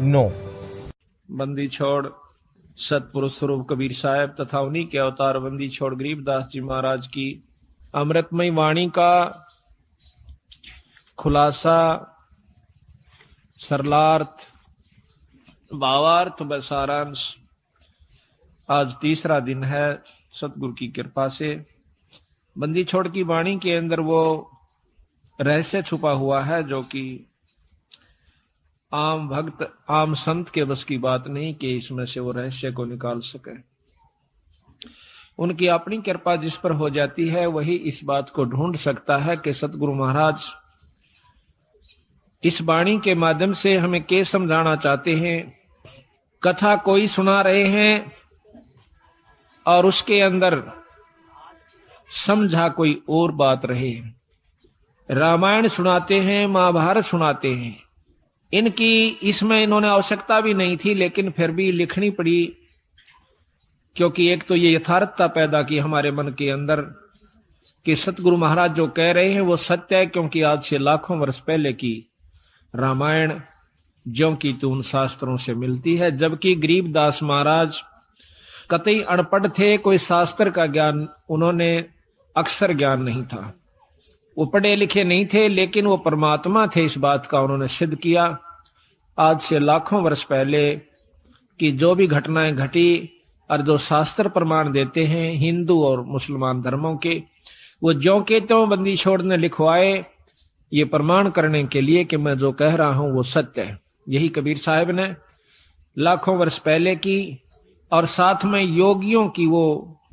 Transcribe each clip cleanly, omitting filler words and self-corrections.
No. बंदी छोड़ सतपुरुष स्वरूप कबीर साहब तथा उन्हीं के अवतार बंदी छोड़ गरीबदास जी महाराज की अमृतमय वाणी का खुलासा, सरलार्थ, भावार्थ व सारांश आज तीसरा दिन है सतगुरु की कृपा से। बंदी छोड़ की वाणी के अंदर वो रहस्य छुपा हुआ है जो कि आम भक्त आम संत के बस की बात नहीं कि इसमें से वो रहस्य को निकाल सके। उनकी अपनी कृपा जिस पर हो जाती है वही इस बात को ढूंढ सकता है कि सतगुरु महाराज इस वाणी के माध्यम से हमें क्या समझाना चाहते हैं। कथा कोई सुना रहे हैं और उसके अंदर समझा कोई और बात रहे। रामायण सुनाते हैं, महाभारत सुनाते हैं, इनकी इसमें इन्होंने आवश्यकता भी नहीं थी लेकिन फिर भी लिखनी पड़ी, क्योंकि एक तो ये यथार्थता पैदा की हमारे मन के अंदर कि सतगुरु महाराज जो कह रहे हैं वो सत्य है, क्योंकि आज से लाखों वर्ष पहले की रामायण ज्यों की त्यों उन शास्त्रों से मिलती है। जबकि गरीबदास महाराज कतई अनपढ़ थे, कोई शास्त्र का ज्ञान उन्होंने अक्षर ज्ञान नहीं था, वो पढ़े लिखे नहीं थे, लेकिन वो परमात्मा थे इस बात का उन्होंने सिद्ध किया। आज से लाखों वर्ष पहले की जो भी घटनाएं घटी और जो शास्त्र प्रमाण देते हैं हिंदू और मुसलमान धर्मों के, वो ज्यों के त्यों बंदी छोड़ ने लिखवाए, ये प्रमाण करने के लिए कि मैं जो कह रहा हूं वो सत्य है। यही कबीर साहब ने लाखों वर्ष पहले की और साथ में योगियों की वो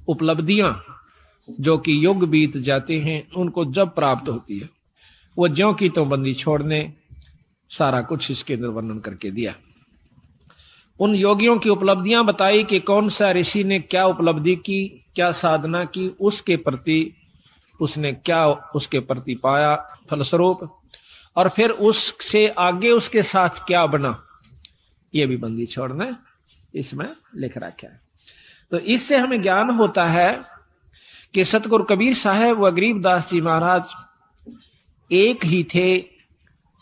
उपलब्धियां जो कि युग बीत जाते हैं उनको जब प्राप्त होती है, वो ज्यों की तो बंदी छोड़ने सारा कुछ इसके अंदर वर्णन करके दिया। उन योगियों की उपलब्धियां बताई कि कौन सा ऋषि ने क्या उपलब्धि की, क्या साधना की, उसके प्रति उसने क्या उसके प्रति पाया फलस्वरूप, और फिर उससे आगे उसके साथ क्या बना, ये भी बंदी छोड़ ने इसमें लिख रखा है। तो इससे हमें ज्ञान होता है कि सतगुरु कबीर साहब व गरीबदास जी महाराज एक ही थे,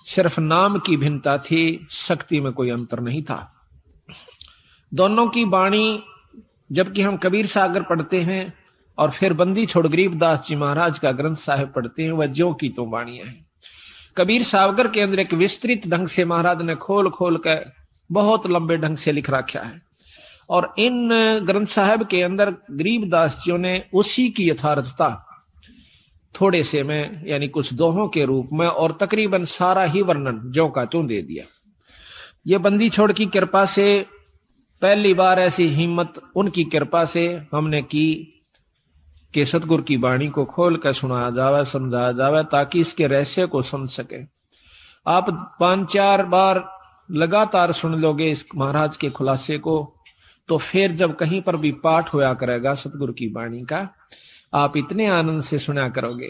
सिर्फ नाम की भिन्नता थी, शक्ति में कोई अंतर नहीं था। दोनों की वाणी जबकि हम कबीर सागर पढ़ते हैं और फिर बंदी छोड़ गरीबदास जी महाराज का ग्रंथ साहिब पढ़ते हैं, वह ज्यों की तो वाणियां हैं। कबीर सागर के अंदर एक विस्तृत ढंग से महाराज ने खोल खोल कर बहुत लंबे ढंग से लिख रखा है, और इन ग्रंथ साहब के अंदर गरीबदास जी ने उसी की यथार्थता थोड़े से में यानी कुछ दोहों के रूप में और तकरीबन सारा ही वर्णन ज्यों का त्यों दे दिया। ये बंदी छोड़ की कृपा से पहली बार ऐसी हिम्मत उनकी कृपा से हमने की कि सतगुरु की वाणी को खोल कर सुनाया जावे, समझाया जावे, ताकि इसके रहस्य को समझ सके। आप 5-4 बार लगातार सुन लोगे इस महाराज के खुलासे को, तो फिर जब कहीं पर भी पाठ होया करेगा सतगुरु की वाणी का, आप इतने आनंद से सुना करोगे,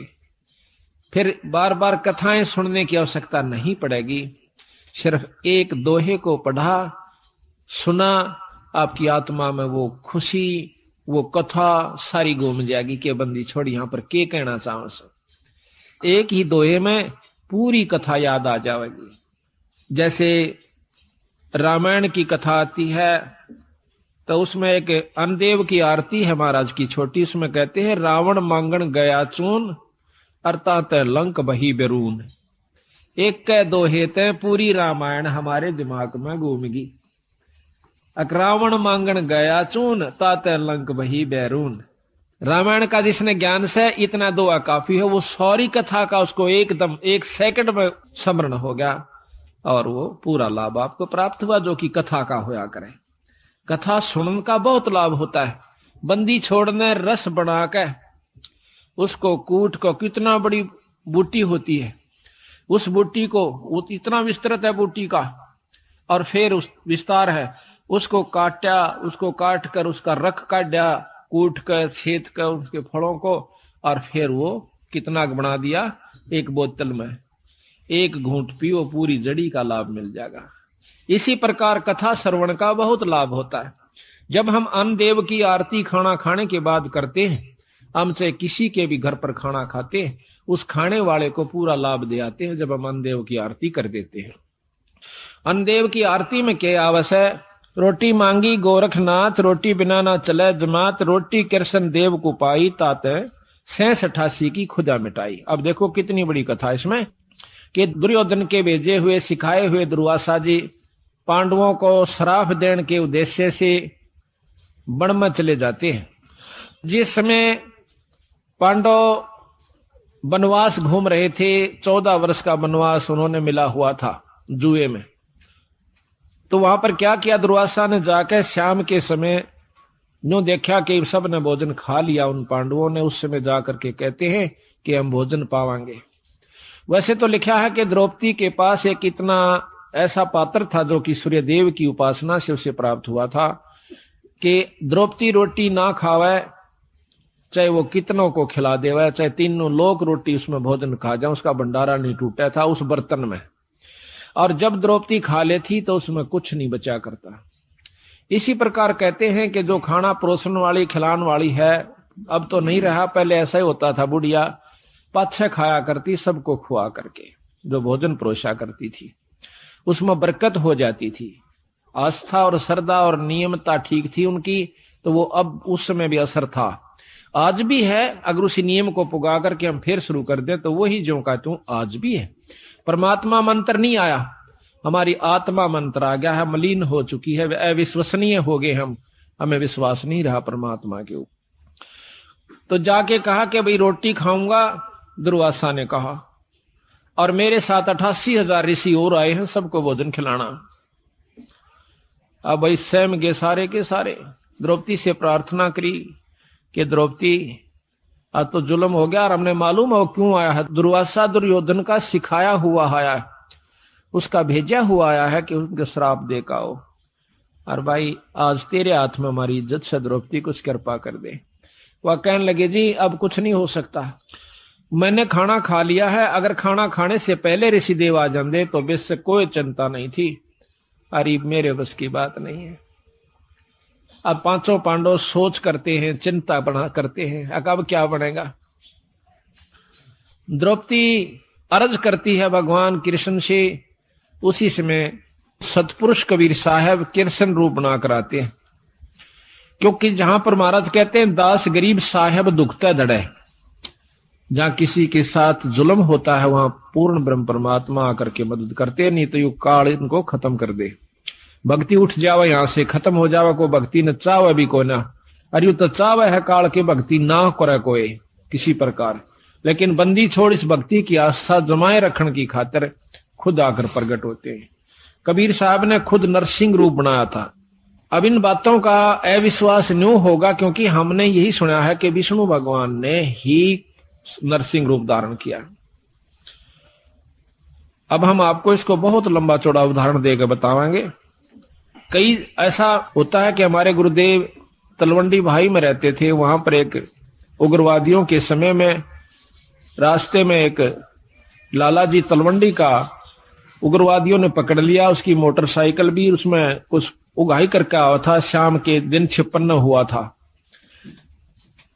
फिर बार बार कथाएं सुनने की आवश्यकता नहीं पड़ेगी। सिर्फ एक दोहे को पढ़ा सुना, आपकी आत्मा में वो खुशी, वो कथा सारी घूम जाएगी कि बंदी छोड़ यहां पर क्या कहना चाहो सो। एक ही दोहे में पूरी कथा याद आ जाएगी। जैसे रामायण की कथा आती है तो उसमें एक अनदेव की आरती है महाराज की छोटी, उसमें कहते हैं रावण मांगण गया चून अर्थात लंक बही बेरून। एक कह दो हेते पूरी रामायण हमारे दिमाग में घूमगी। रावण मांगण गया चून तात लंक बही बैरून। रामायण का जिसने ज्ञान से इतना दुआ काफी है, वो सारी कथा का उसको एकदम 1 सेकंड में स्मरण हो गया और वो पूरा लाभ आपको प्राप्त हुआ जो कि कथा का होया करे। कथा सुनने का बहुत लाभ होता है। बंदी छोड़ने रस बना के उसको कूट को, कितना बड़ी बूटी होती है, उस बूटी को वो इतना विस्तृत है बूटी का, और फिर उस विस्तार है, उसको काटा, उसको काट कर उसका रख काटा, कूट कर छेद कर उसके फलों को, और फिर वो कितना बना दिया, एक बोतल में 1 घूंट पियो, पूरी जड़ी का लाभ मिल जाएगा। इसी प्रकार कथा श्रवण का बहुत लाभ होता है। जब हम अन्न देव की आरती खाना खाने के बाद करते हैं, हम चाहे किसी के भी घर पर खाना खाते हैं, उस खाने वाले को पूरा लाभ दे आते हैं जब हम अन्न देव की आरती कर देते हैं। अनदेव की आरती में के आवस है, रोटी मांगी गोरखनाथ, रोटी बिना ना चले जमात, रोटी कृष्ण देव को पाई, ताते 86 की खुदा मिटाई। अब देखो कितनी बड़ी कथा इसमें, कि दुर्योधन के भेजे हुए सिखाए हुए दुर्वासा जी पांडवों को श्राप देने के उद्देश्य से वन में चले जाते हैं। जिस समय पांडव वनवास घूम रहे थे, 14 वर्ष का वनवास उन्होंने मिला हुआ था जुए में, तो वहां पर क्या किया दुर्वासा ने, जाकर शाम के समय यूं देखा कि सब ने भोजन खा लिया उन पांडवों ने, उस समय जाकर के कहते हैं कि हम भोजन पावांगे। वैसे तो लिखा है कि द्रौपदी के पास एक इतना ऐसा पात्र था जो कि सूर्यदेव की उपासना से उसे प्राप्त हुआ था, कि द्रौपदी रोटी ना खावे, चाहे वो कितनों को खिला देवे, चाहे तीनों लोग रोटी उसमें भोजन खा जाए, उसका भंडारा नहीं टूटा था उस बर्तन में। और जब द्रौपदी खा लेती तो उसमें कुछ नहीं बचा करता। इसी प्रकार कहते हैं कि जो खाना परोसन वाली खिलान वाली है, अब तो नहीं रहा, पहले ऐसा ही होता था, बुढ़िया पाछे खाया करती सबको खुआ करके, जो भोजन परोसा करती थी उसमें बरकत हो जाती थी। आस्था और श्रद्धा और नियमता ठीक थी उनकी, तो वो अब उस समय भी असर था, आज भी है। अगर उसी नियम को पुगा करके हम फिर शुरू कर दें तो वही जो का तू आज भी है। परमात्मा मंत्र नहीं आया, हमारी आत्मा मंत्र आ गया है, मलिन हो चुकी है, अविश्वसनीय हो गए हम, हमें विश्वास नहीं रहा परमात्मा के ऊपर। तो जाके कहा कि भाई रोटी खाऊंगा, दुर्वासा ने कहा, और मेरे साथ 88,000 ऋषि और आए हैं, सबको भोजन खिलाना। अब भाई स्वयं गए सारे के सारे, द्रौपदी से प्रार्थना करी कि द्रौपदी आज तो जुल्म हो गया और हमने मालूम हो क्यों आया है, दुर्वासा दुर्योधन का सिखाया हुआ आया है, उसका भेजा हुआ आया है कि उनके श्राप दे का हो, और भाई आज तेरे हाथ में हमारी इज्जत से द्रौपदी कुछ कृपा कर दे। वह कहने लगे जी अब कुछ नहीं हो सकता, मैंने खाना खा लिया है, अगर खाना खाने से पहले ऋषिदेव आ जाते तो बेस से कोई चिंता नहीं थी, अरे मेरे बस की बात नहीं है। अब पांचों पांडव सोच करते हैं, चिंता बना करते हैं, अब क्या बनेगा। द्रौपदी अर्ज करती है भगवान कृष्ण से। उसी समय सतपुरुष कबीर साहब कृष्ण रूप बना कर आते हैं, क्योंकि जहां पर महाराज कहते हैं दास गरीब साहब दुखता धड़े, जहां किसी के साथ जुल्म होता है वहां पूर्ण ब्रह्म परमात्मा आकर के मदद करते, नहीं तो यू काल इनको खत्म कर दे। भक्ति उठ जावे, यहां से खत्म हो जावे, को भक्ति न चावे भी को ना, अरे तो चावे है काल के भक्ति ना करे कोई किसी प्रकार, लेकिन बंदी छोड़ इस भक्ति की आस्था जमाए रखने की खातिर खुद आकर प्रकट होते हैं। कबीर साहब ने खुद नरसिंह रूप बनाया था। अब इन बातों का अविश्वास न्यों होगा क्योंकि हमने यही सुना है कि विष्णु भगवान ने ही नरसिंह रूप धारण किया। अब हम आपको इसको बहुत लंबा चौड़ा उदाहरण देकर बताएंगे। कई ऐसा होता है कि हमारे गुरुदेव तलवंडी भाई में रहते थे, वहां पर एक उग्रवादियों के समय में रास्ते में एक लाला जी तलवंडी का उग्रवादियों ने पकड़ लिया, उसकी मोटरसाइकिल भी उसमें कुछ उगाही करके आया था, शाम के दिन 56 हुआ था,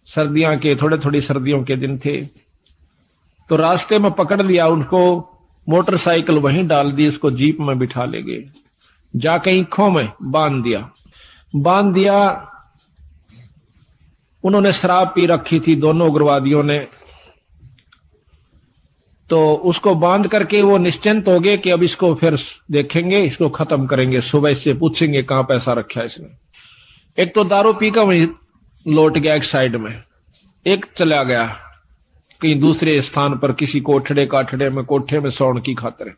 सर्दियों के थोड़ी सर्दियों के दिन थे, तो रास्ते में पकड़ लिया उनको, मोटरसाइकिल वहीं डाल दी, उसको जीप में बिठा ले गए, जाके ईखों में बांध दिया। उन्होंने शराब पी रखी थी दोनों उग्रवादियों ने, तो उसको बांध करके वो निश्चिंत हो गए कि अब इसको फिर देखेंगे, इसको खत्म करेंगे, सुबह इससे पूछेंगे कहां पैसा रखा है इसने। एक तो दारू पी कर वहीं लौट गया एक साइड में, एक चला गया कहीं दूसरे स्थान पर किसी कोठड़े काठड़े में कोठे में सौन की खातिर।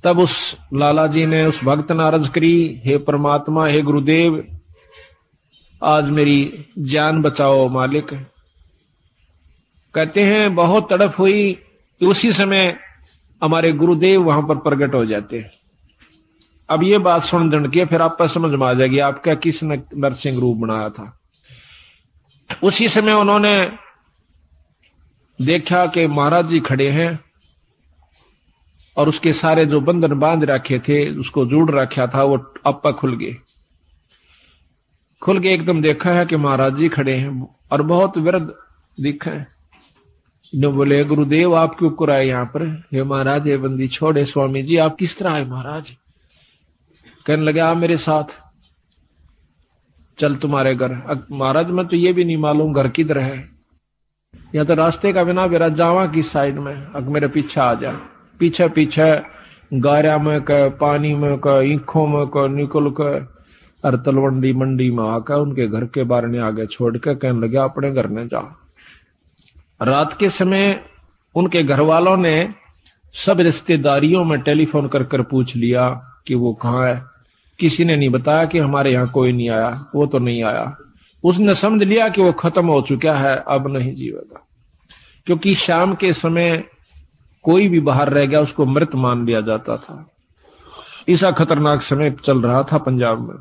तब उस लाला जी ने उस भक्त ने अर्ज करी, हे परमात्मा, हे गुरुदेव, आज मेरी जान बचाओ मालिक। कहते हैं बहुत तड़प हुई, उसी समय हमारे गुरुदेव वहां पर प्रकट हो जाते हैं। अब ये बात सुन दंड के फिर आप पर समझ में आ जाएगी आपका किसने नरसिंह रूप बनाया था। उसी समय उन्होंने देखा कि महाराज जी खड़े हैं और उसके सारे जो बंधन बांध रखे थे, उसको जोड़ रखा था, वो आपा खुल गए। एकदम देखा है कि महाराज जी खड़े हैं और बहुत विरध दिखे। ने बोले गुरुदेव आप क्यों कर आए यहाँ पर? हे महाराज ये बंदी छोड़े स्वामी जी आप किस तरह आए महाराज? कहने लगे आप मेरे साथ चल तुम्हारे घर। महाराज मैं तो ये भी नहीं मालूम घर किधर है, या तो रास्ते का बिना मेरा जावा की साइड में, अग मेरे पीछे आ जा। पीछे पीछे गारा में का पानी में का ईखों में का निकल कर और तलवंडी मंडी में आकर उनके घर के बारे ने आगे छोड़ के कहने लगे अपने घर में जा। रात के समय उनके घर वालों ने सब रिश्तेदारियों में टेलीफोन कर कर पूछ लिया कि वो कहाँ है। किसी ने नहीं बताया कि हमारे यहाँ कोई नहीं आया, वो तो नहीं आया। उसने समझ लिया कि वो खत्म हो चुका है, अब नहीं जीवेगा, क्योंकि शाम के समय कोई भी बाहर रह गया उसको मृत मान लिया जाता था। ऐसा खतरनाक समय चल रहा था पंजाब में।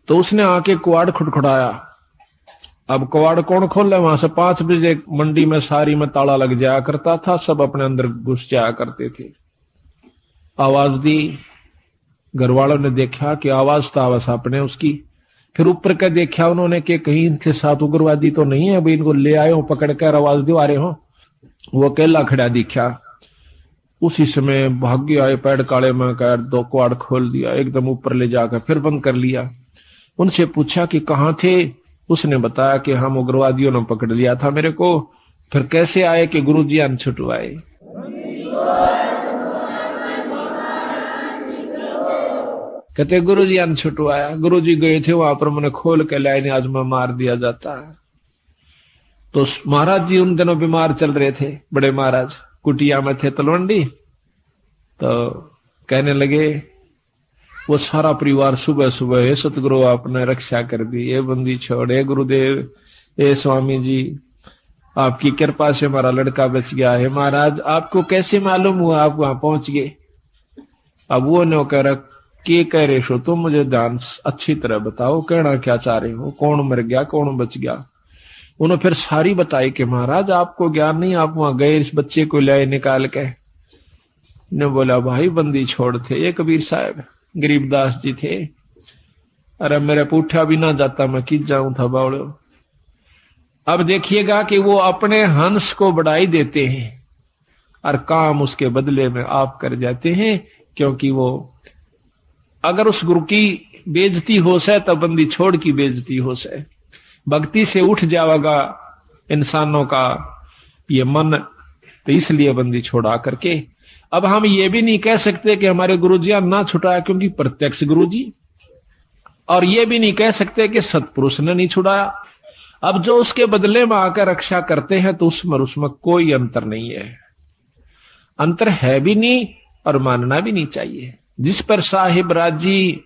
तो उसने आके कुआड़ खुटखुटाया। अब कुआड़ कौन खोले? वहां से 5 बजे मंडी में सारी में ताला लग जाया करता था, सब अपने अंदर घुस जाया करते थे। आवाज दी, घर वालों ने देखा कि आवाज तो आवाज अपने उसकी। फिर ऊपर का देखा उन्होंने कि कहीं इनके साथ उग्रवादी तो नहीं है, अभी इनको ले आए हो पकड़ कर आवाज दो आ रहे हो। वो अकेला खड़ा दिखा। उसी समय भाग्य आए पैड काले में कर 2 कुआड़ खोल दिया, एकदम ऊपर ले जाकर फिर बंद कर लिया। उनसे पूछा कि कहाँ थे? उसने बताया कि हम उग्रवादियों ने पकड़ लिया था मेरे को। फिर कैसे आए? कि गुरुजी अन छुटवाए। कहते गुरुजी अन छुटवाया। गुरुजी गए थे वहां पर, मैंने खोल के लाइन आज में मार दिया जाता है। तो महाराज जी उन दिनों बीमार चल रहे थे, बड़े महाराज कुटिया में थे तलवंडी। तो कहने लगे वो सारा परिवार सुबह सुबह, हे सतगुरु आपने रक्षा कर दी, ये बंदी छोड़े गुरुदेव, ए स्वामी जी आपकी कृपा से हमारा लड़का बच गया है। महाराज आपको कैसे मालूम हुआ आप वहां पहुंच गए? अब वो न कह रहा के कह रहे हो तुम, मुझे ध्यान अच्छी तरह बताओ, कहना क्या चाह रहे हो, कौन मर गया कौन बच गया? उन्होंने फिर सारी बताई कि महाराज आपको ज्ञान नहीं, आप वहां गए इस बच्चे को लाए निकाल के। ने बोला भाई बंदी छोड़ थे ये कबीर साहब, गरीबदास जी थे। अरे मेरे पूठा भी ना जाता मैं किस जाऊं था बावड़ो। अब देखिएगा कि वो अपने हंस को बढ़ाई देते हैं और काम उसके बदले में आप कर जाते हैं, क्योंकि वो अगर उस गुरु की बेइज्जती हो से तब बंदी छोड़ की बेइज्जती हो से। भक्ति से उठ जाएगा इंसानों का ये मन, तो इसलिए बंदी छोड़ा करके। अब हम ये भी नहीं कह सकते कि हमारे गुरुजी ना छुड़ाया, क्योंकि प्रत्यक्ष गुरुजी, और ये भी नहीं कह सकते कि सतपुरुष ने नहीं छुड़ाया। अब जो उसके बदले में आकर रक्षा करते हैं तो उसमें कोई अंतर नहीं है, अंतर है भी नहीं और मानना भी नहीं चाहिए। जिस पर साहिब राजी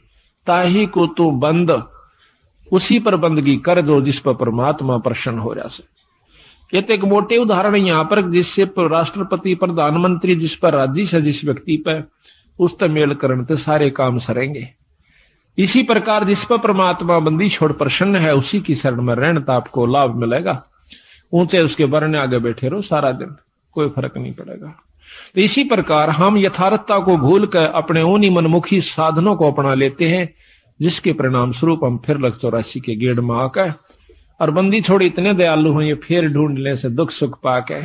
ताही को तू बंद, उसी पर बंदगी कर दो जिस पर परमात्मा प्रसन्न हो रहा से। ये तो एक मोटे उदाहरण है यहाँ पर, जिससे राष्ट्रपति प्रधानमंत्री जिस पर राजी से जिस व्यक्ति पर उस पर मेल करण तो सारे काम सरेंगे। इसी प्रकार जिस पर परमात्मा बंदी छोड़ प्रसन्न है उसी की शरण में रहने तो आपको लाभ मिलेगा। ऊंचे उसके बरने आगे बैठे रहो सारा दिन, कोई फर्क नहीं पड़ेगा। तो इसी प्रकार हम यथार्थता को भूल कर अपने उन्हीं मनमुखी साधनों को अपना लेते हैं, जिसके परिणाम स्वरूप हम फिर 84 के गेड़ में आकर और बंदी छोड़ी इतने दयालु हैं, ये फिर ढूंढने से दुख सुख पाके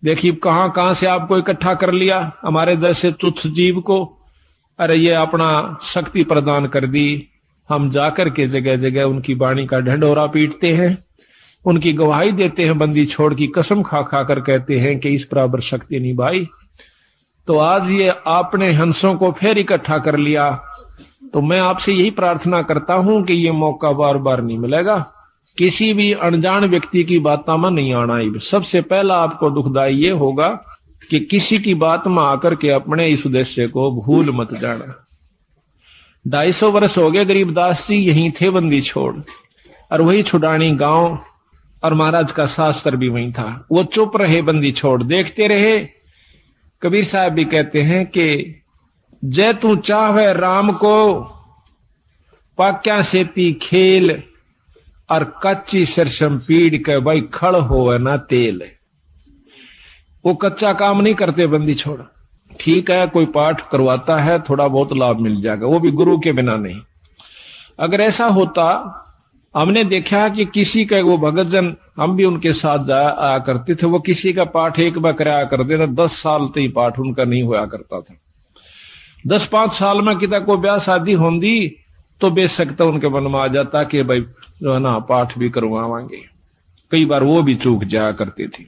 देखिए कहां कहां से आपको इकट्ठा कर लिया, हमारे दर से तुच्छ जीव को। अरे ये अपना शक्ति प्रदान कर दी, हम जाकर के जगह जगह उनकी वाणी का ढंढोरा पीटते हैं, उनकी गवाही देते हैं, बंदी छोड़ की कसम खा खा कर कहते हैं कि इस बराबर शक्ति नहीं भाई। तो आज ये आपने हंसों को फिर इकट्ठा कर लिया, तो मैं आपसे यही प्रार्थना करता हूं कि ये मौका बार बार नहीं मिलेगा। किसी भी अनजान व्यक्ति की बातों में नहीं आना। सबसे पहला आपको दुखदाई ये होगा कि किसी की बात में आकर के अपने इस उद्देश्य को भूल मत जाना। 250 वर्ष हो गए गरीबदास जी यहीं थे बंदी छोड़, और वही छुड़ानी गांव और महाराज का शास्त्र भी वहीं था। वो चुप रहे, बंदी छोड़ देखते रहे। कबीर साहब भी कहते हैं कि जय तू चाहे राम को पाक्या सेती खेल, और कच्ची सरसम पीड़ के भाई खड़ होवे ना तेल। वो कच्चा काम नहीं करते बंदी छोड़। ठीक है कोई पाठ करवाता है, थोड़ा बहुत लाभ मिल जाएगा, वो भी गुरु के बिना नहीं। अगर ऐसा होता हमने देखा कि किसी का वो भगत जन, हम भी उनके साथ आया करते थे, वो किसी का पाठ एक बार कराया करते थे, 10 साल तक पाठ उनका नहीं हुआ करता था। 10-5 साल में किता को ब्याह शादी होंगी तो बेशक तो उनके मन में आ जाता कि भाई जो है ना पाठ भी करवावांगे। कई बार वो भी चूक जाया करती थी।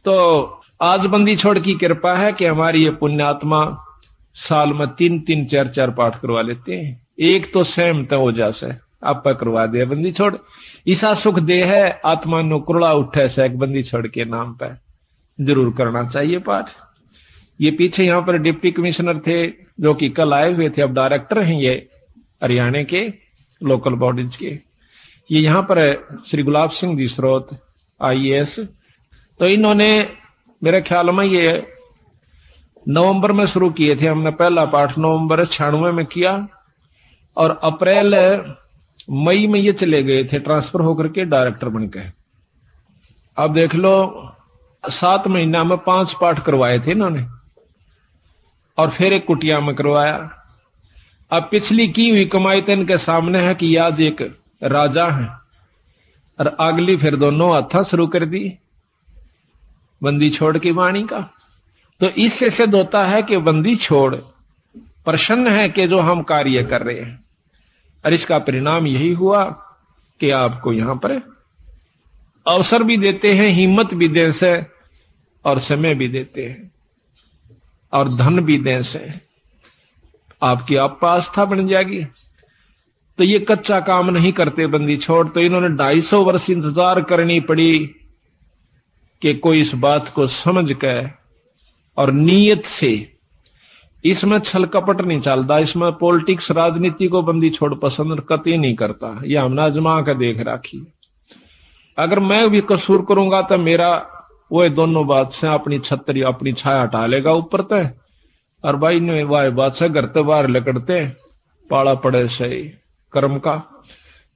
तो आज बंदी छोड़ की कृपा है कि हमारी ये पुण्यात्मा साल में 3-3, 4-4 पाठ करवा लेते हैं। एक तो सहमत हो जासे आप करवा दे बंदी छोड़, ईसा सुख दे है आत्मा नो कुरड़ा उठे से एक बंदी छोड़ के नाम पे जरूर करना चाहिए पाठ। ये पीछे यहाँ पर डिप्टी कमिश्नर थे जो कि कल आए हुए थे, अब डायरेक्टर हैं ये हरियाणा के लोकल बॉडीज के। ये यहाँ पर श्री गुलाब सिंह जी स्रोत IAS, तो इन्होंने मेरे ख्याल में ये नवंबर में शुरू किए थे। हमने पहला पाठ नवंबर 96 में किया और अप्रैल मई में ये चले गए थे ट्रांसफर होकर के डायरेक्टर बनकर। अब देख लो 7 महीना में 5 पाठ करवाए थे इन्होंने और फिर एक कुटिया में करवाया। अब पिछली की हुई कमाई तो इनके सामने है कि आज एक राजा है और अगली फिर दोनों हाथा शुरू कर दी बंदी छोड़ की वाणी का। तो इससे सिद्ध होता है कि बंदी छोड़ प्रसन्न है कि जो हम कार्य कर रहे हैं, और इसका परिणाम यही हुआ कि आपको यहां पर अवसर भी देते हैं, हिम्मत भी दें से और समय भी देते हैं और धन भी दें से आपकी आस्था बन जाएगी। तो ये कच्चा काम नहीं करते बंदी छोड़। तो इन्होंने 250 वर्ष इंतजार करनी पड़ी कि कोई इस बात को समझ कर और नीयत से, इसमें छल कपट नहीं चलता, इसमें पॉलिटिक्स राजनीति को बंदी छोड़ पसंद कतई नहीं करता। यह हमने आजमा कर देख राखी। अगर मैं भी कसूर करूंगा तो मेरा वो दोनों बात से अपनी छतरी अपनी छाया हटा लेगा ऊपर तय, और भाई ने वाह बात से घर ते बाहर लकड़ते पाला पड़े से कर्म का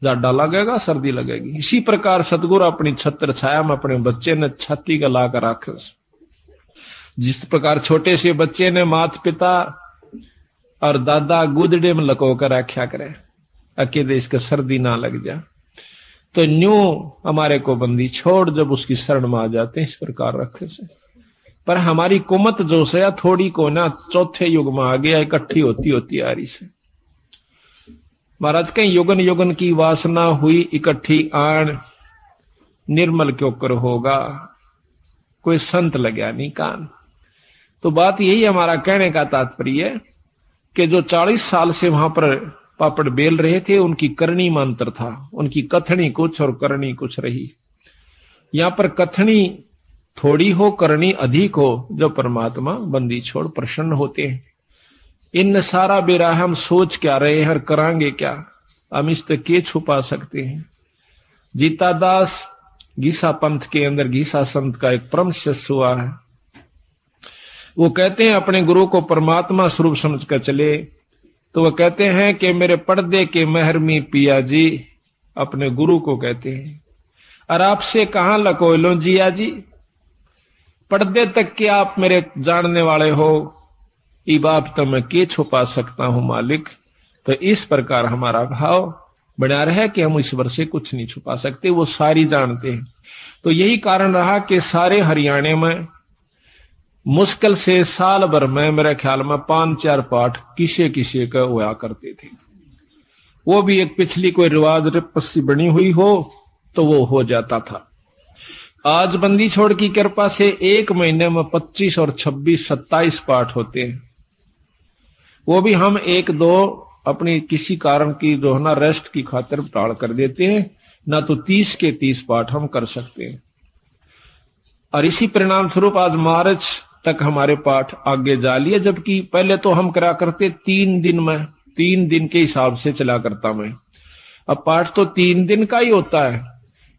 जाडा लगेगा, सर्दी लगेगी। इसी प्रकार सतगुरु अपनी छत्र छाया में अपने बच्चे ने छाती का ला कर रखे। जिस प्रकार छोटे से बच्चे ने माता पिता और दादा गुदड़े में लको कर रखा करे अकेले इसका सर्दी ना लग जा, तो न्यू हमारे को बंदी छोड़ जब उसकी शरण में आ जाते हैं इस प्रकार रखे से। पर हमारी कुमत जो से थोड़ी को ना चौथे युग में आ गया, इकट्ठी होती होती आ रही से। महाराज कहीं युगन युगन की वासना हुई इकट्ठी आन, निर्मल क्यों कर होगा कोई संत लग्या नहीं कान। तो बात यही हमारा कहने का तात्पर्य है कि जो 40 साल से वहां पर पापड़ बेल रहे थे उनकी करनी में अंतर था, उनकी कथनी कुछ और करनी कुछ रही। यहां पर कथनी थोड़ी हो करनी अधिक हो, जो परमात्मा बंदी छोड़ प्रसन्न होते हैं। इन सारा बेरा हम सोच क्या रहे हैं और करांगे क्या, हम इस तक के छुपा सकते हैं। जीता दास गीसा पंथ के अंदर गीसा संत का एक परम शिष्य हुआ है। वो कहते हैं अपने गुरु को परमात्मा स्वरूप समझकर चले। तो वो कहते हैं कि मेरे पर्दे के महरमी पिया जी, अपने गुरु को कहते हैं, और आपसे कहां लको लो जिया जी, पर्दे तक के आप मेरे जानने वाले हो, ई बाप तो मैं के छुपा सकता हूं मालिक। तो इस प्रकार हमारा भाव बना रहे कि हम ईश्वर से कुछ नहीं छुपा सकते, वो सारी जानते हैं। तो यही कारण रहा कि सारे हरियाणा में मुश्किल से साल भर में मेरे ख्याल में 5-4 पाठ किसे किसे का हुआ करते थे। वो भी एक पिछली कोई रिवाज रिपस्सी बनी हुई हो तो वो हो जाता था। आज बंदी छोड़ की कृपा से एक महीने में 25 और 26, 27 पाठ होते हैं। वो भी हम 1-2 अपनी किसी कारण की जो है ना रेस्ट की खातिर टाल कर देते हैं, ना तो 30 के 30 पाठ हम कर सकते हैं। और इसी परिणाम स्वरूप आज मार्च तक हमारे पाठ आगे जा लिए, जबकि पहले तो हम करा करते 3 दिन में, 3 दिन के हिसाब से चला करता मैं। अब पाठ तो 3 दिन का ही होता है,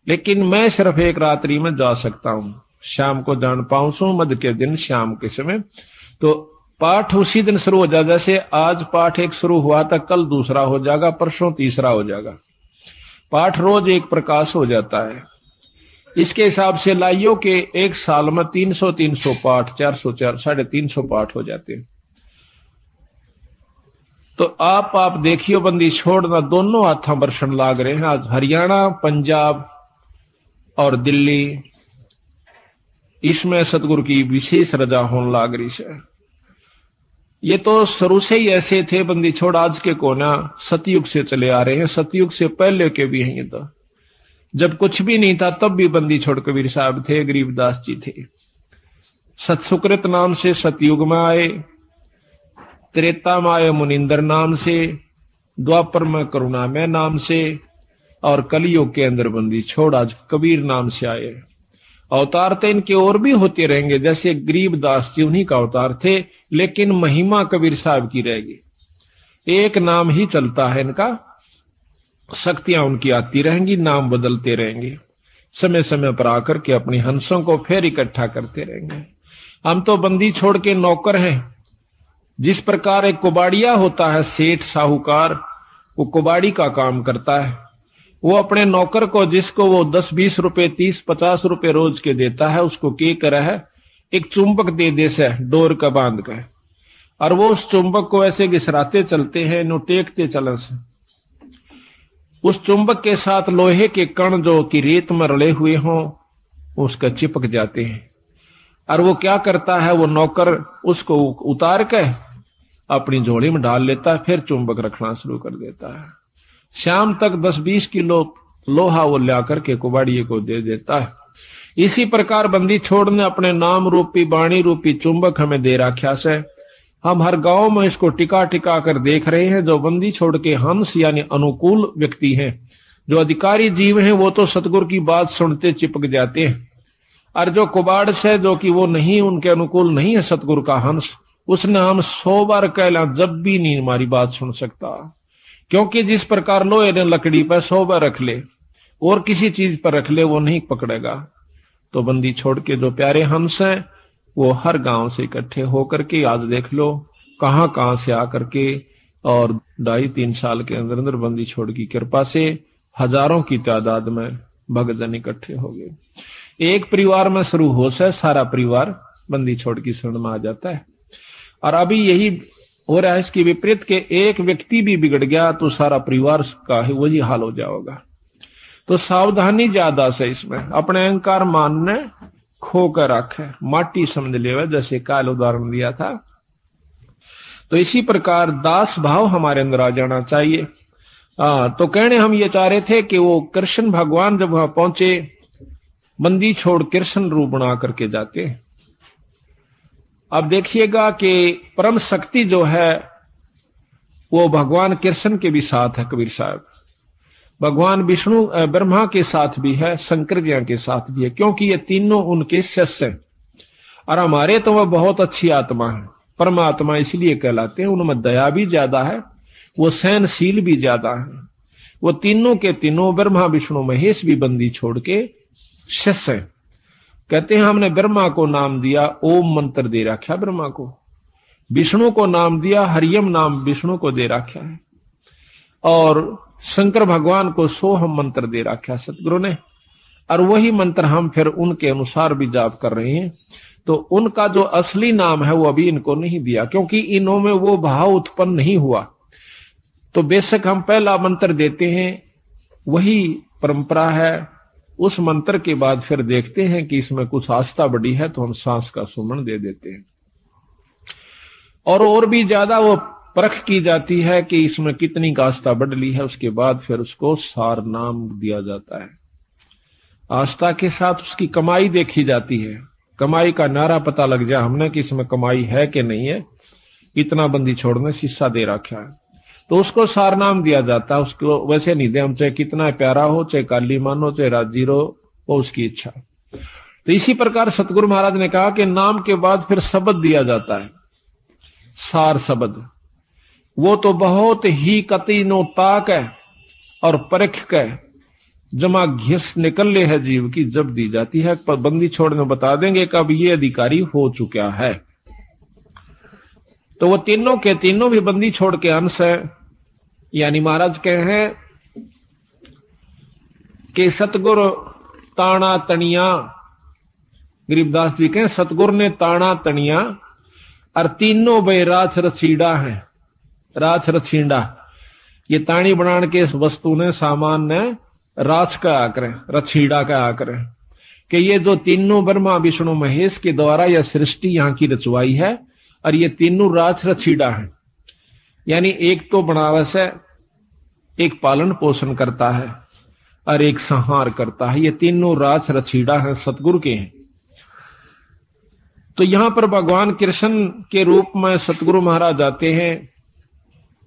लेकिन मैं सिर्फ एक रात्रि में जा सकता हूं। शाम को जान पाऊं मध्य के दिन शाम के समय, तो पाठ उसी दिन शुरू हो जाए। जैसे आज पाठ एक शुरू हुआ था, कल दूसरा हो जाएगा, परसों तीसरा हो जाएगा। पाठ रोज एक प्रकाश हो जाता है। इसके हिसाब से लाइयो के एक साल में 300 पाठ, 400, 350 पाठ हो जाते हैं। तो आप देखियो बंदी छोड़ना दोनों हाथा बरसन लाग रहे हैं। आज हरियाणा, पंजाब और दिल्ली, इसमें सतगुरु की विशेष रजा होने लाग रही है। ये तो शुरू से ही ऐसे थे बंदी छोड़, आज के कोना सतयुग से चले आ रहे हैं, सतयुग से पहले के भी हैं। ये तो जब कुछ भी नहीं था तब भी बंदी छोड़ कबीर साहब थे, गरीबदास जी थे। सतसुकृत नाम से सतयुग में आए, त्रेता में आए मुनिंदर नाम से, द्वापर में करुणामय नाम से, और कलयुग के अंदर बंदी छोड़ आज कबीर नाम से आए। अवतार तो इनके और भी होते रहेंगे, जैसे गरीबदास जी उन्हीं का अवतार थे, लेकिन महिमा कबीर साहब की रहेगी। एक नाम ही चलता है इनका, शक्तियां उनकी आती रहेंगी, नाम बदलते रहेंगे, समय समय पर आकर के अपनी हंसों को फिर इकट्ठा करते रहेंगे। हम तो बंदी छोड़ के नौकर हैं। जिस प्रकार एक कुबाड़िया होता है, सेठ साहूकार, वो कुबाड़ी का काम करता है। वो अपने नौकर को, जिसको वो 10-20 रुपए 30-50 रुपए रोज के देता है, उसको क्या करे है, एक चुंबक दे दे से डोर का बांध कर, और वो उस चुंबक को ऐसे घिसराते चलते हैं, नो टेकते चलन से उस चुंबक के साथ लोहे के कण जो कि रेत में रले हुए हों उसका चिपक जाते हैं। और वो क्या करता है, वो नौकर उसको उतार के अपनी झोली में डाल लेता है, फिर चुंबक रखना शुरू कर देता है। शाम तक 10-20 किलो लोहा वो ला करके कुबाड़िए को दे देता है। इसी प्रकार बंदी छोड़ ने अपने नाम रूपी वाणी रूपी चुंबक हमें दे रखा से। हम हर गांव में इसको टिका टिका कर देख रहे हैं। जो बंदी छोड़ के हंस यानी अनुकूल व्यक्ति हैं, जो अधिकारी जीव हैं, वो तो सतगुरु की बात सुनते चिपक जाते हैं। और जो कुबाड़ से, जो कि वो नहीं, उनके अनुकूल नहीं है सतगुरु का हंस, उसने हम 100 बार कहला जब भी नहीं हमारी बात सुन सकता। क्योंकि जिस प्रकार लोहे ने लकड़ी पर 100 बार रख ले और किसी चीज पर रख ले, वो नहीं पकड़ेगा। तो बंदी छोड़ के जो प्यारे हंस हैं, वो हर गांव से इकट्ठे होकर के, आज देख लो कहां कहां से आकर के, और 2.5-3 साल के अंदर अंदर बंदी छोड़ की कृपा से हजारों की तादाद में भक्तजन इकट्ठे हो गए। एक परिवार में शुरू हो से सारा परिवार बंदी छोड़ की शरण में आ जाता है। और अभी यही हो रहा है, इसकी विपरीत के एक व्यक्ति भी बिगड़ गया तो सारा परिवार का वही हाल हो जाएगा। तो सावधानी ज्यादा से इसमें, अपने अहंकार मान ने खो कर रखे, माटी समझ ले, जैसे काल उदाहरण दिया था। तो इसी प्रकार दास भाव हमारे अंदर आ जाना चाहिए। तो कहने हम ये चाह रहे थे कि वो कृष्ण भगवान जब वहां पहुंचे, बंदी छोड़ कृष्ण रूप बना करके जाते हैं। अब देखिएगा कि परम शक्ति जो है वो भगवान कृष्ण के भी साथ है कबीर साहब, भगवान विष्णु ब्रह्मा के साथ भी है, शंकर जी के साथ भी है, क्योंकि ये तीनों उनके शिष्य हैं। और हमारे तो वह बहुत अच्छी आत्मा है, परमात्मा इसलिए कहलाते हैं। उनमें दया भी ज्यादा है, वो सहनशील भी ज्यादा है। वो तीनों के तीनों ब्रह्मा विष्णु महेश भी बंदी छोड़ के शिष्य हैं। कहते हैं हमने ब्रह्मा को नाम दिया, ओम मंत्र दे रखा ब्रह्मा को, विष्णु को नाम दिया, हरियम नाम विष्णु को दे रखा है, और शंकर भगवान को सोहम मंत्र दे रखा सतगुरु ने। और वही मंत्र हम फिर उनके अनुसार भी जाप कर रहे हैं। तो उनका जो असली नाम है वो अभी इनको नहीं दिया, क्योंकि इन्हों में वो भाव उत्पन्न नहीं हुआ। तो बेशक हम पहला मंत्र देते हैं, वही परंपरा है। उस मंत्र के बाद फिर देखते हैं कि इसमें कुछ आस्था बढ़ी है तो हम सांस का सुमन दे देते हैं, और भी ज्यादा वो परख की जाती है कि इसमें कितनी आस्था बढ़ ली है। उसके बाद फिर उसको सार नाम दिया जाता है। आस्था के साथ उसकी कमाई देखी जाती है, कमाई का नारा पता लग जाए हमने कि इसमें कमाई है कि नहीं है। इतना बंदी छोड़ने शीशा दे रखा है तो उसको सार नाम दिया जाता है। उसको वैसे नहीं दे हम, चाहे कितना प्यारा हो, चाहे काली मानो, चाहे राजी हो, वो उसकी इच्छा। तो इसी प्रकार सतगुरु महाराज ने कहा कि नाम के बाद फिर शब्द दिया जाता है, सार शब्द। वो तो बहुत ही कति नो ताक है और परख के जमा घिस निकल ले है जीव की, जब दी जाती है। पर बंदी छोड़ने बता देंगे कब ये अधिकारी हो चुका है। तो वो तीनों के तीनों भी बंदी छोड़ के अंश है। यानी महाराज कहे हैं कि सतगुरु ताना तनिया, गरीबदास जी कहें सतगुरु ने ताना तनिया और तीनों बैराथ रसीड़ा है। राछ रछींडा, ये ताणी बनाने के इस वस्तु ने सामान ने राछ का आकर रछीड़ा का आकर कि ये जो तीनों ब्रह्मा विष्णु महेश के द्वारा यह सृष्टि यहाँ की रचवाई है और ये तीनों राछ रछीड़ा है। यानी एक तो बनावस है, एक पालन पोषण करता है और एक संहार करता है। ये तीनों राछ रछीड़ा है, सतगुरु के हैं। तो यहां पर भगवान कृष्ण के रूप में सतगुरु महाराज आते हैं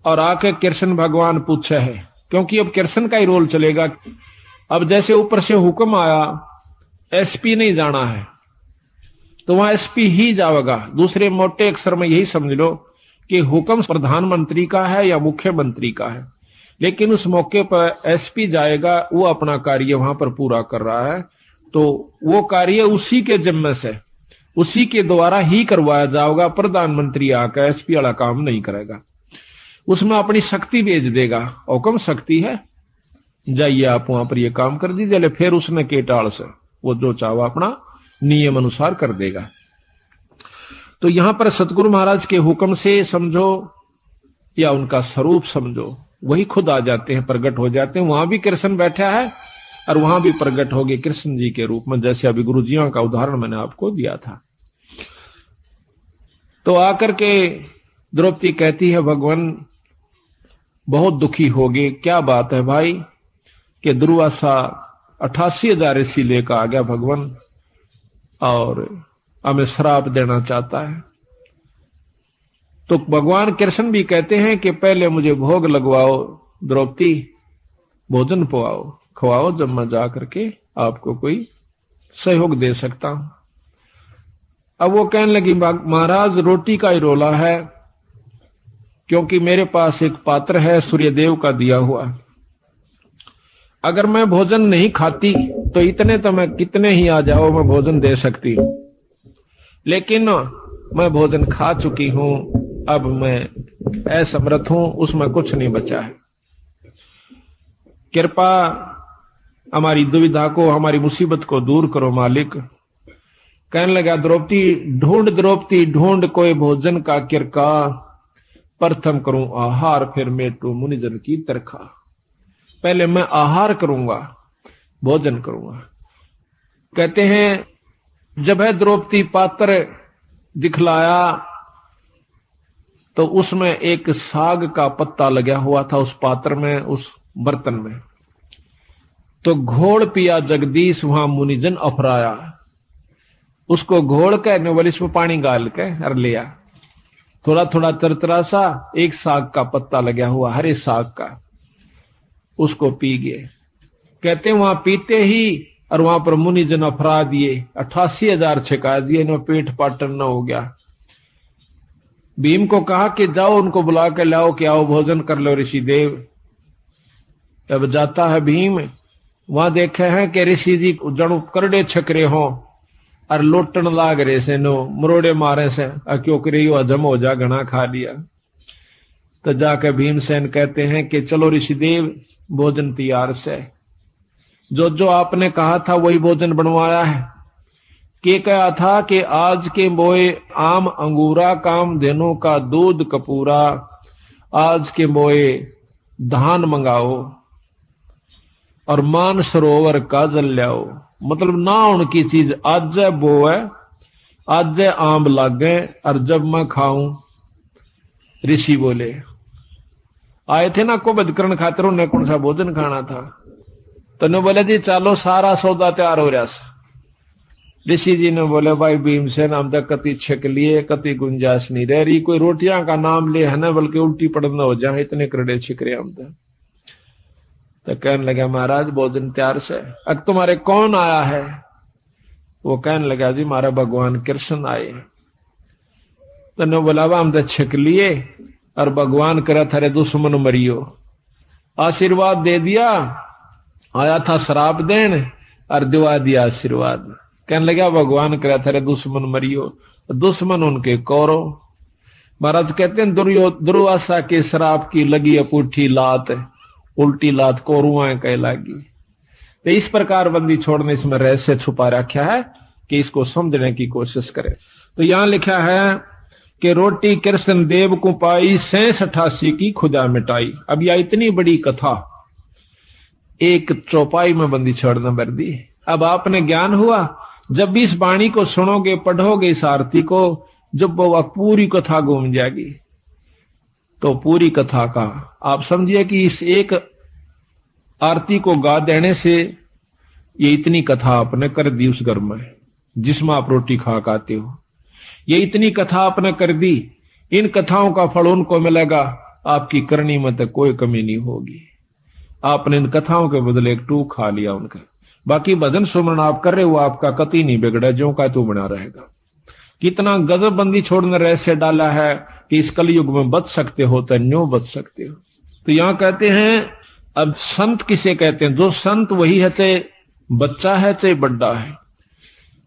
और आके कृष्ण भगवान पूछे है, क्योंकि अब कृष्ण का ही रोल चलेगा। अब जैसे ऊपर से हुक्म आया, एसपी नहीं जाना है तो वहां एसपी ही जाएगा। दूसरे मोटे अक्षर में यही समझ लो कि हुक्म प्रधानमंत्री का है या मुख्यमंत्री का है, लेकिन उस मौके पर एसपी जाएगा, वो अपना कार्य वहां पर पूरा कर रहा है, तो वो कार्य उसी के जिम्मे से, उसी के द्वारा ही करवाया जाएगा। प्रधानमंत्री आकर एसपी वाला काम नहीं करेगा, उसमें अपनी शक्ति भेज देगा। हुक्म शक्ति है, जाइए आप वहां पर ये काम कर दीजिए, फिर उसने केटाल से वो जो चाहो अपना नियम अनुसार कर देगा। तो यहां पर सतगुरु महाराज के हुक्म से समझो या उनका स्वरूप समझो, वही खुद आ जाते हैं, प्रकट हो जाते हैं। वहां भी कृष्ण बैठा है और वहां भी प्रकट हो गए कृष्ण जी के रूप में, जैसे अभी गुरु जियों का उदाहरण मैंने आपको दिया था। तो आकर के द्रौपदी कहती है, भगवान बहुत दुखी हो गए। क्या बात है भाई? कि दुर्वासा 88,000 ऋषि लेकर आ गया भगवान और हमें श्राप देना चाहता है। तो भगवान कृष्ण भी कहते हैं कि पहले मुझे भोग लगवाओ द्रौपदी, भोजन पवाओ, खवाओ, जब मैं जाकर के आपको कोई सहयोग दे सकता हूं। अब वो कहने लगी, महाराज रोटी का ही रोला है, क्योंकि मेरे पास एक पात्र है सूर्यदेव का दिया हुआ। अगर मैं भोजन नहीं खाती तो इतने तो मैं कितने ही आ जाओ मैं भोजन दे सकती हूं, लेकिन मैं भोजन खा चुकी हूं, अब मैं असमर्थ हूं, उसमें कुछ नहीं बचा है। कृपा हमारी दुविधा को, हमारी मुसीबत को दूर करो मालिक। कहने लगा द्रौपदी ढूंढ कोई भोजन का किरका, प्रथम करूं आहार फिर मेटू मुनिजन की तरखा। पहले मैं आहार करूंगा, भोजन करूंगा। कहते हैं जब है द्रौपदी पात्र दिखलाया तो उसमें एक साग का पत्ता लगा हुआ था उस पात्र में, उस बर्तन में। तो घोड़ पिया जगदीश वहां मुनिजन अफराया। उसको घोड़ कहने वाले इसमें पानी गाल के हर लिया, थोड़ा थोड़ा तरतरा सा, एक साग का पत्ता लगा हुआ हरे साग का, उसको पी गए। कहते वहां पीते ही और वहां पर मुनिजन अफरा दिए, 88,000 छिका दिए, इन्हें पेट पाटन न हो गया। भीम को कहा कि जाओ उनको बुला के लाओ कि आओ भोजन कर लो ऋषि देव। तब जाता है भीम, वहां देखे हैं कि ऋषि जी जणु करड़े छकरे हो और लोटन लाग रहे से, नो मरोड़े मारे से, क्यों करे हजम हो जा, घना खा लिया। तो जाकर भीमसेन कहते हैं कि चलो ऋषिदेव भोजन तैयार से, जो जो आपने कहा था वही भोजन बनवाया है। के कहा था कि आज के मोए आम अंगूरा, काम धेनु का दूध कपूरा, आज के मोए धान मंगाओ और मान सरोवर का जल लाओ। मतलब ना उनकी चीज आज बो है, आज आम लागे और जब मैं खाऊं। ऋषि बोले आए थे ना को बदकरण खातिर, उन्हें कौन सा भोजन खाना था। तो ने बोले जी चलो सारा सौदा तैयार हो रहा। ऋषि जी ने बोले भाई भीमसेन हम तक कति छक लिए, कति गुंजाइश नहीं रह रही, कोई रोटियां का नाम ले है ना, बल्कि उल्टी पड़ना हो जाए, इतने करड़े छिक रहे हम तक। तो कहने लगा महाराज भोजन तैयार से। अब तुम्हारे कौन आया है? वो कहने लगा जी हमारा भगवान कृष्ण आए। तो ने बोला हम तो छिक लिए और भगवान करे थारे दुश्मन मरियो। आशीर्वाद दे दिया, आया था शराब देन और दिवा दिया आशीर्वाद। कहने लगा भगवान करे थारे दुश्मन मरियो, दुश्मन उनके कौरव। महाराज कहते हैं दुर्वासा के शराब की लगी अपूठी लात, उल्टी लात कौरुआं कह लागी। तो इस प्रकार बंदी छोड़ने इसमें रहस्य छुपा रखा है कि इसको समझने की कोशिश करें। तो यहां लिखा है कि रोटी कृष्ण देव को पाई 86 की खुदा मिटाई। अब यह इतनी बड़ी कथा एक चौपाई में बंदी छोड़ना भर दी। अब आपने ज्ञान हुआ, जब भी इस वाणी को सुनोगे, पढ़ोगे इस आरती को, जब वो पूरी कथा घूम जाएगी, तो पूरी कथा का आप समझिए कि इस एक आरती को गा देने से ये इतनी कथा आपने कर दी उस घर में जिसमें आप रोटी खा खाते हो। ये इतनी कथा आपने कर दी, इन कथाओं का फल उनको मिलेगा, आपकी करनी में तो कोई कमी नहीं होगी। आपने इन कथाओं के बदले एक टूक खा लिया उनका। बाकी भजन सुमरण आप कर रहे हो, आपका कति नहीं बिगड़ा, जो का तो बना रहेगा। कितना गजब बंदी छोड़ने रहस्य डाला है कि इस कलयुग में बच सकते हो तो न्यों बच सकते हो। तो यहां कहते हैं, अब संत किसे कहते हैं? जो संत वही है, चाहे बच्चा है चाहे बड्डा है।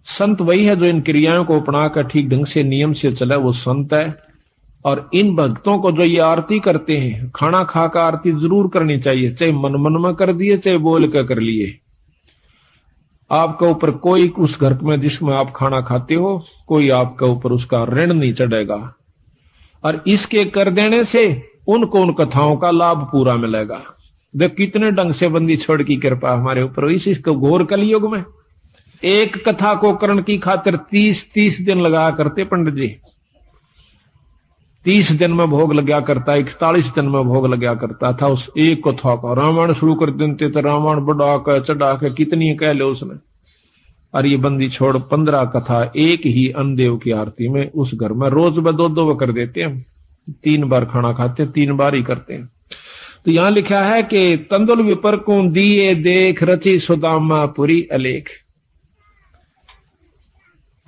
संत वही है जो इन क्रियाओं को अपना कर ठीक ढंग से नियम से चले, वो संत है। और इन भक्तों को जो ये आरती करते हैं, खाना खाकर आरती जरूर करनी चाहिए, चाहे मन में कर दिए चाहे बोल कर कर लिए। आपके ऊपर कोई उस घर में जिसमें आप खाना खाते हो, कोई आपके ऊपर उसका ऋण नहीं चढ़ेगा। और इसके कर देने से उनको उन कथाओं का लाभ पूरा मिलेगा। देख कितने ढंग से बंदी छोड़ की कृपा हमारे ऊपर। इसको घोर कलयुग में एक कथा को करण की खातिर 30 दिन लगा करते पंडित जी। 30 दिन में भोग लगा करता, 41 दिन में भोग लगा करता था उस एक कथा का। रामायण शुरू कर देते तो रामायण बढ़ा कर चढ़ा के कितनी कह ले उसने। और ये बंदी छोड़ 15 कथा एक ही अन्नदेव की आरती में उस घर में रोज में 2 कर देते हैं। 3 बार खाना खाते, 3 बार ही करते हैं। तो यहां लिखा है कि तंदुल विपर को दिए देख रची सुदामा पुरी अलेख।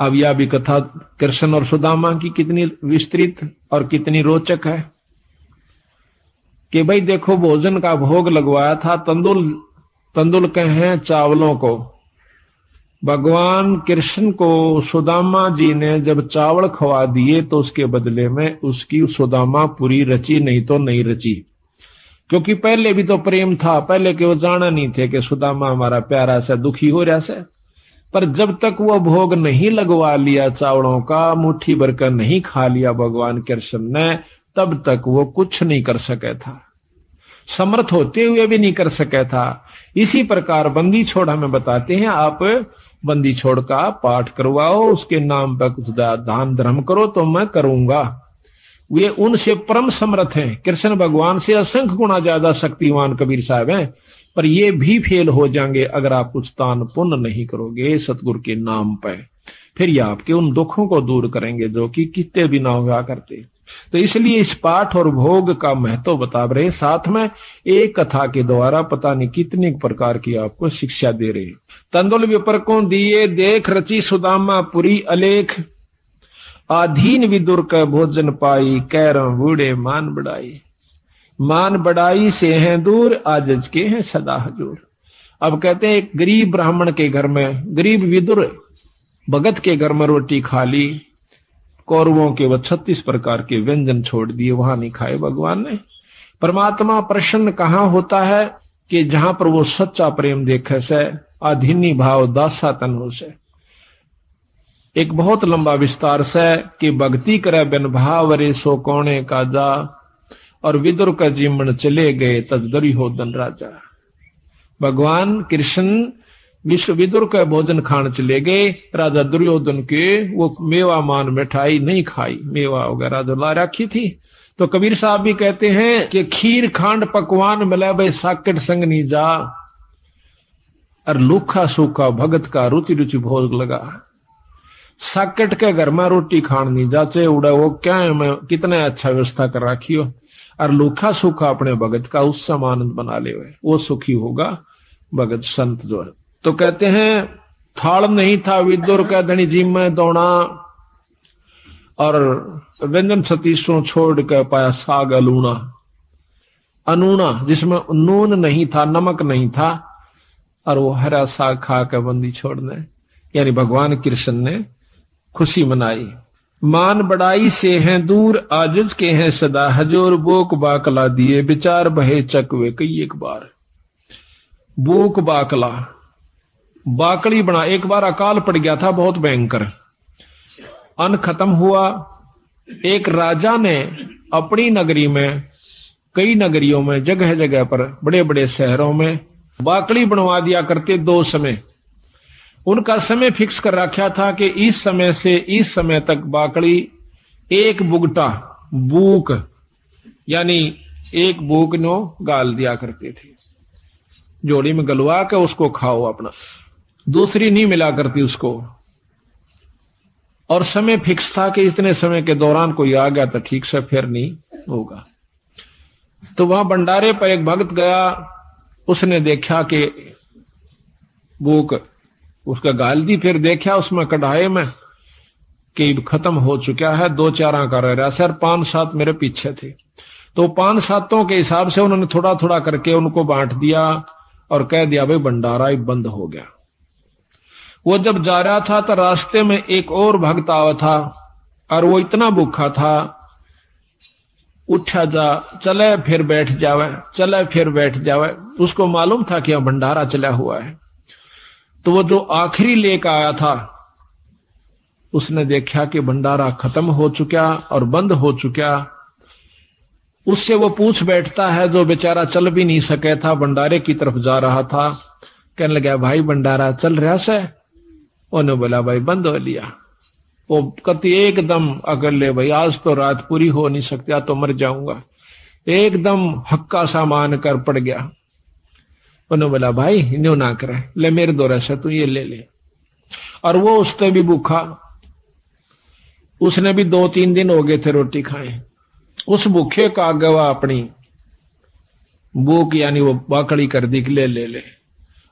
अब यह भी कथा कृष्ण और सुदामा की कितनी विस्तृत और कितनी रोचक है कि भाई देखो, भोजन का भोग लगवाया था, तंदुल कहे चावलों को। भगवान कृष्ण को सुदामा जी ने जब चावल खवा दिए तो उसके बदले में उसकी सुदामा पूरी रची, नहीं तो नहीं रची। क्योंकि पहले भी तो प्रेम था, पहले के वो जाना नहीं थे कि सुदामा हमारा प्यारा सा दुखी हो रहा से। पर जब तक वो भोग नहीं लगवा लिया चावलों का, मुट्ठी भर कर नहीं खा लिया भगवान कृष्ण ने, तब तक वो कुछ नहीं कर सके था, समर्थ होते हुए भी नहीं कर सके था। इसी प्रकार बंदी छोड़ हमें बताते हैं, आप बंदी छोड़ का पाठ करवाओ, उसके नाम पर कुछ दान धर्म करो तो मैं करूंगा। वे उनसे परम समर्थ हैं, कृष्ण भगवान से असंख्य गुना ज्यादा शक्तिवान कबीर साहब हैं। पर ये भी फेल हो जाएंगे अगर आप कुछ दान पुण्य नहीं करोगे सतगुरु के नाम पर। फिर ये आपके उन दुखों को दूर करेंगे जो कि कितने भी ना हुआ करते। तो इसलिए इस पाठ और भोग का महत्व बता रहे, साथ में एक कथा के द्वारा पता नहीं कितने प्रकार की आपको शिक्षा दे रहे। तंदुल विपर को दिए देख रची सुदामा पुरी अलेख, आधीन विदुर का भोजन पाई, कैर बूढ़े मान बढ़ाई। मान बढ़ाई से हैं दूर, आजज के हैं सदा हजूर। अब कहते हैं एक गरीब ब्राह्मण के घर में, गरीब विदुर भगत के घर में रोटी खा ली, कौरवों के वह 36 प्रकार के व्यंजन छोड़ दिए, वहां नहीं खाए भगवान ने। परमात्मा प्रसन्न कहां होता है कि जहां पर वो सच्चा प्रेम देखे से, अधीनी भाव दासा तन हो से। एक बहुत लंबा विस्तार से कि भक्ति करे बिन भाव रे सो कोणे का जा, और विदुर का जीवन चले गए तदरी हो धन राजा। भगवान कृष्ण विश्व विदुर का भोजन खान चले गए, राजा दुर्योधन के वो मेवा मान मिठाई नहीं खाई, मेवा वगैरह जो ला रखी थी। तो कबीर साहब भी कहते हैं कि खीर खांड पकवान मिला भाई साकट संग नहीं जा, और लूखा सूखा भगत का रुचि रुचि भोग लगा। साकट के घर में रोटी खान नहीं जा, चाहे उड़ा वो क्या है, मैं कितना अच्छा व्यवस्था कर रखी हो, और लूखा सूखा अपने भगत का उससे आनंद बना ले, वो सुखी होगा भगत संत जो है। तो कहते हैं थाल नहीं था विदुर का धनी जी में दौड़ा, और व्यंजन 36 छोड़ के पाया साग अलूना, अनूना जिसमें नून नहीं था, नमक नहीं था, और वो हरा साग खा के बंदी छोड़ने, यानी भगवान कृष्ण ने खुशी मनाई। मान बढ़ाई से हैं दूर, आजिज के हैं सदा हजूर, बोक बाकला दिए विचार बहे चकवे कई एक बार। बोक बाकला बाकड़ी बना, एक बार अकाल पड़ गया था बहुत भयंकर, अन्न खत्म हुआ, एक राजा ने अपनी नगरी में, कई नगरियों में, जगह जगह पर, बड़े बड़े शहरों में बाकड़ी बनवा दिया करते। 2 समय उनका समय फिक्स कर रखा था कि इस समय से इस समय तक बाकड़ी एक बुगटा बूक, यानी एक बूक नो गाल दिया करते थे, जोड़ी में गलवा के उसको खाओ अपना, दूसरी नहीं मिला करती उसको। और समय फिक्स था कि इतने समय के दौरान कोई आ गया तो ठीक से फिर नहीं होगा। तो वहां भंडारे पर एक भक्त गया, उसने देखा कि बूक उसका गाल दी, फिर देखा उसमें कढ़ाई में कि खत्म हो चुका है, 2-4 का रह रहा सर, 5-7 मेरे पीछे थे। तो 5-7 के हिसाब से उन्होंने थोड़ा थोड़ा करके उनको बांट दिया और कह दिया भाई भंडारा ही बंद हो गया। वो जब जा रहा था तो रास्ते में एक और भक्त आवा था और वो इतना भूखा था, उठा जा चले फिर बैठ जावे, चले फिर बैठ जावे। उसको मालूम था कि यह भंडारा चला हुआ है। तो वो जो आखिरी लेकर आया था उसने देखा कि भंडारा खत्म हो चुका और बंद हो चुका। उससे वो पूछ बैठता है, जो बेचारा चल भी नहीं सके था, भंडारे की तरफ जा रहा था, कहने लगा भाई भंडारा चल रहा से? उन्होंने बोला भाई बंद हो लिया। वो कति एकदम अगर ले भाई आज तो रात पूरी हो नहीं सकती, तो मर जाऊंगा, एकदम हक्का सा मान कर पड़ गया। उन्होंने बोला भाई न्यू ना करे, ले मेरे दौरे से तू ये ले ले। और वो उसने भी भूखा, उसने भी 2-3 दिन हो गए थे रोटी खाए। उस भूखे का गवा अपनी भूख यानी वो बाकड़ी कर दी ले ले ले।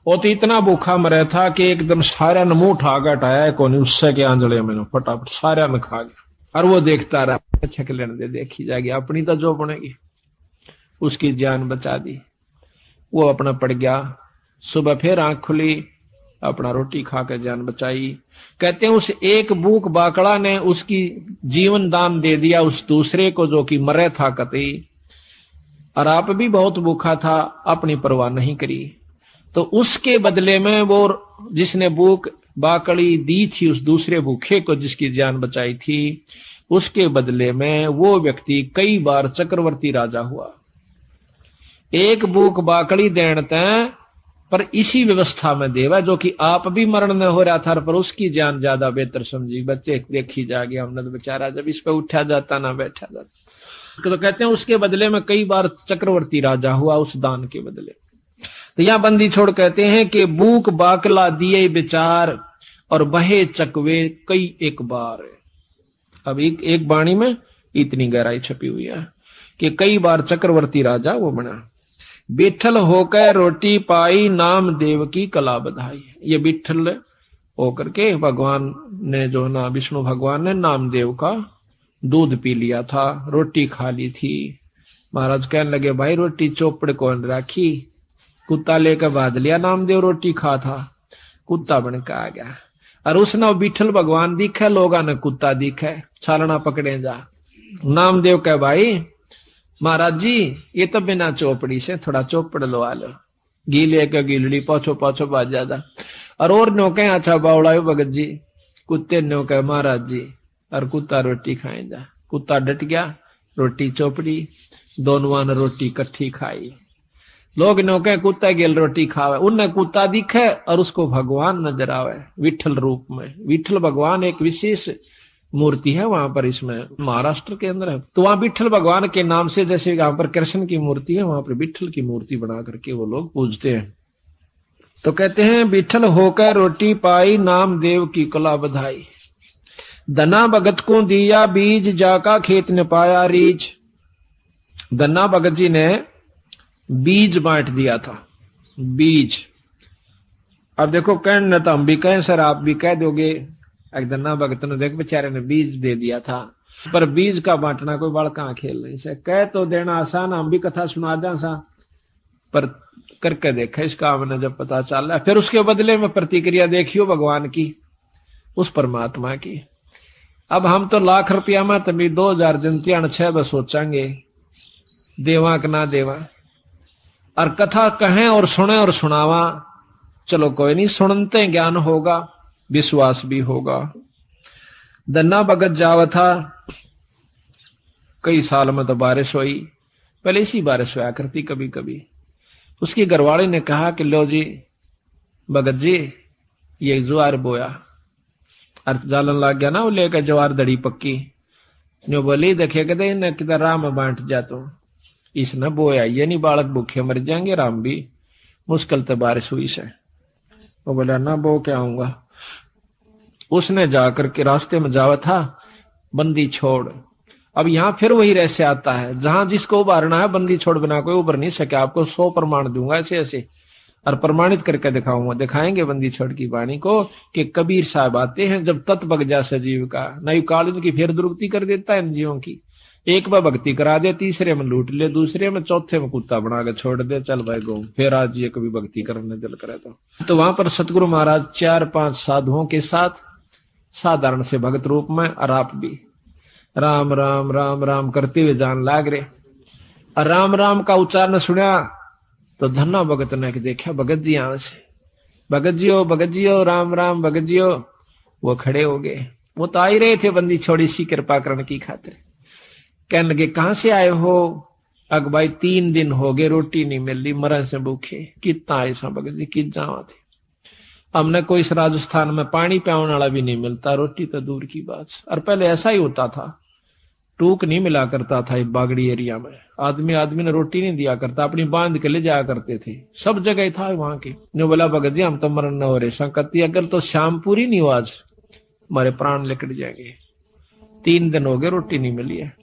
वो तो इतना भूखा मरा था कि एकदम सारा ने मुंह उठा हटाया कोनी, उससे के आंजड़े में फटाफट सारा में खा गया। और वो देखता रहा, छक लेने दे, देखी जाएगी अपनी तो जो बनेगी। उसकी जान बचा दी, वो अपना पड़ गया। सुबह फिर आंख खुली, अपना रोटी खाकर जान बचाई। कहते हैं उस एक भूख बाकड़ा ने उसकी जीवन दान दे दिया उस दूसरे को जो कि मरे था कतई। और आप भी बहुत भूखा था, अपनी परवाह नहीं करी। तो उसके बदले में वो जिसने भूख बाकड़ी दी थी उस दूसरे भूखे को जिसकी जान बचाई थी, उसके बदले में वो व्यक्ति कई बार चक्रवर्ती राजा हुआ। एक भूख बाकड़ी देते पर इसी व्यवस्था में देवा जो कि आप भी मरण न हो रहा था, पर उसकी जान ज्यादा बेहतर समझी। बच्चे देखी जाएगी, हमने तो बेचारा जब इस पे उठा जाता ना बैठा जाता। तो कहते हैं उसके बदले में कई बार चक्रवर्ती राजा हुआ उस दान के बदले। तो यहां बंदी छोड़ कहते हैं कि बूक बाकला दिए विचार और बहे चकवे कई एक बार। अब एक बाणी में इतनी गहराई छपी हुई है कि कई बार चक्रवर्ती राजा वो बना। बिठल होकर रोटी पाई नाम देव की कला बधाई। ये बिठल होकर के भगवान ने जो ना विष्णु भगवान ने नामदेव का दूध पी लिया था, रोटी खा ली थी। महाराज कहने लगे भाई रोटी चौपड़ कौन राखी? कुत्ता लेकर बांध लिया, नामदेव रोटी खा था, कुत्ता बन के आ गया। और उसने बिठल भगवान दिखे, लोगा ने कुत्ता दिखे, छालना पकड़े जा। नामदेव कह भाई महाराज जी ये तो बिना चौपड़ी से थोड़ा चौपड़ लो आ लो, गीले का गीलड़ी पाछो पाछो बाज जाता। और नो कहे अच्छा बावड़ा भगत जी, कुत्ते नो कहे महाराज जी, और कुत्ता रोटी खाए जा। कुत्ता डट गया, रोटी चौपड़ी, दोनों ने रोटी इकट्ठी खाई। लोग नो कहे कुत्ता गेल रोटी खावे, उनने कुत्ता दिखे और उसको भगवान नजर आवे विठल रूप में। विठल भगवान एक विशेष मूर्ति है वहां पर, इसमें महाराष्ट्र के अंदर है। तो वहां विठल भगवान के नाम से जैसे यहाँ पर कृष्ण की मूर्ति है, वहां पर विठल की मूर्ति बना करके वो लोग पूजते हैं। तो कहते हैं विठल होकर रोटी पाई नाम देव की कला बधाई। धना भगत को दिया बीज जाका खेत ने पाया रीछ। धना भगत जी ने बीज बांट दिया था, बीज। अब देखो कहने तो हम भी कहें सर, आप भी कह दोगे एक धना भगत ने देख बेचारे ने बीज दे दिया था, पर बीज का बांटना कोई बड़का खेल नहीं से। कह तो देना आसान, हम भी कथा सुना दें सा, पर करके देखा इस काम ने जब पता चल रहा है, फिर उसके बदले में प्रतिक्रिया देखियो भगवान की, उस परमात्मा की। अब हम तो लाख रुपया में तभी 2000 जनतियां 6 बस सोचेंगे देवा कि ना देवा, और कथा कहें और सुने और सुनावा, चलो कोई नहीं, सुनते ज्ञान होगा, विश्वास भी होगा। धन्ना भगत जावा था, कई साल में तो बारिश हुई, पहले इसी बारिश हुआ करती कभी कभी। उसकी घरवाली ने कहा कि लो जी भगत जी ये ज्वार बोया, और जालन लग गया ना वो लेकर ज्वार दड़ी पक्की, जो बोली देखे कहते इन्हें किधर राम में बांट जा, तो इसने बोया ये नहीं, बालक भूखे मर जाएंगे, राम भी मुश्किल तो बारिश हुई से। वो बोला ना बो क्या आऊंगा। उसने जाकर के रास्ते में जावा था बंदी छोड़। अब यहां फिर वही रहस्य आता है, जहां जिसको उबारना है बंदी छोड़ बिना कोई उबर नहीं सके। आपको 100 प्रमाण दूंगा ऐसे ऐसे, और प्रमाणित करके दिखाऊंगा, दिखाएंगे बंदी छोड़ की वाणी को कि कबीर साहब आते हैं जब तत् बग जा सजीव का, नई काल की फिर दुर्गति कर देता है इन जीवों की। एक बार भक्ति करा दे, तीसरे में लूट ले, दूसरे में चौथे में कुत्ता बना के छोड़ दे, चल भाई गो फिर आज ये कभी भक्ति करने दिल करे तो वहां पर सतगुरु महाराज 4-5 साधुओं के साथ साधारण से भगत रूप में, और आप भी राम राम राम राम करते हुए जान लाग रहे। और राम राम का उच्चारण सुना तो धन्ना भगत ने देखा भगत जी यहां से, भगत जी हो राम राम भगत जी हो। वो खड़े हो गए, वो तो आ ही रहे थे बंदी छोड़ी सी कृपा करने की खातिर। कहने लगे कहां से आए हो? अग भाई 3 दिन हो गए रोटी नहीं मिल रही, मरण से भूखे। कितना ऐसा भगत जी कित जावा थे, हमने कोई इस राजस्थान में पानी पियाने वाला भी नहीं मिलता, रोटी तो दूर की बात। और पहले ऐसा ही होता था, टूक नहीं मिला करता था बागड़ी एरिया में, आदमी ने रोटी नहीं दिया करता, अपनी बांध के ले जाया करते थे, सब जगह था वहां के। जो बोला भगत जी हम तो मरण न हो रहे, संकती अगर तो शाम पूरी नहीं हो आज हमारे प्राण निकट जाएंगे, 3 दिन हो गए रोटी नहीं मिली है।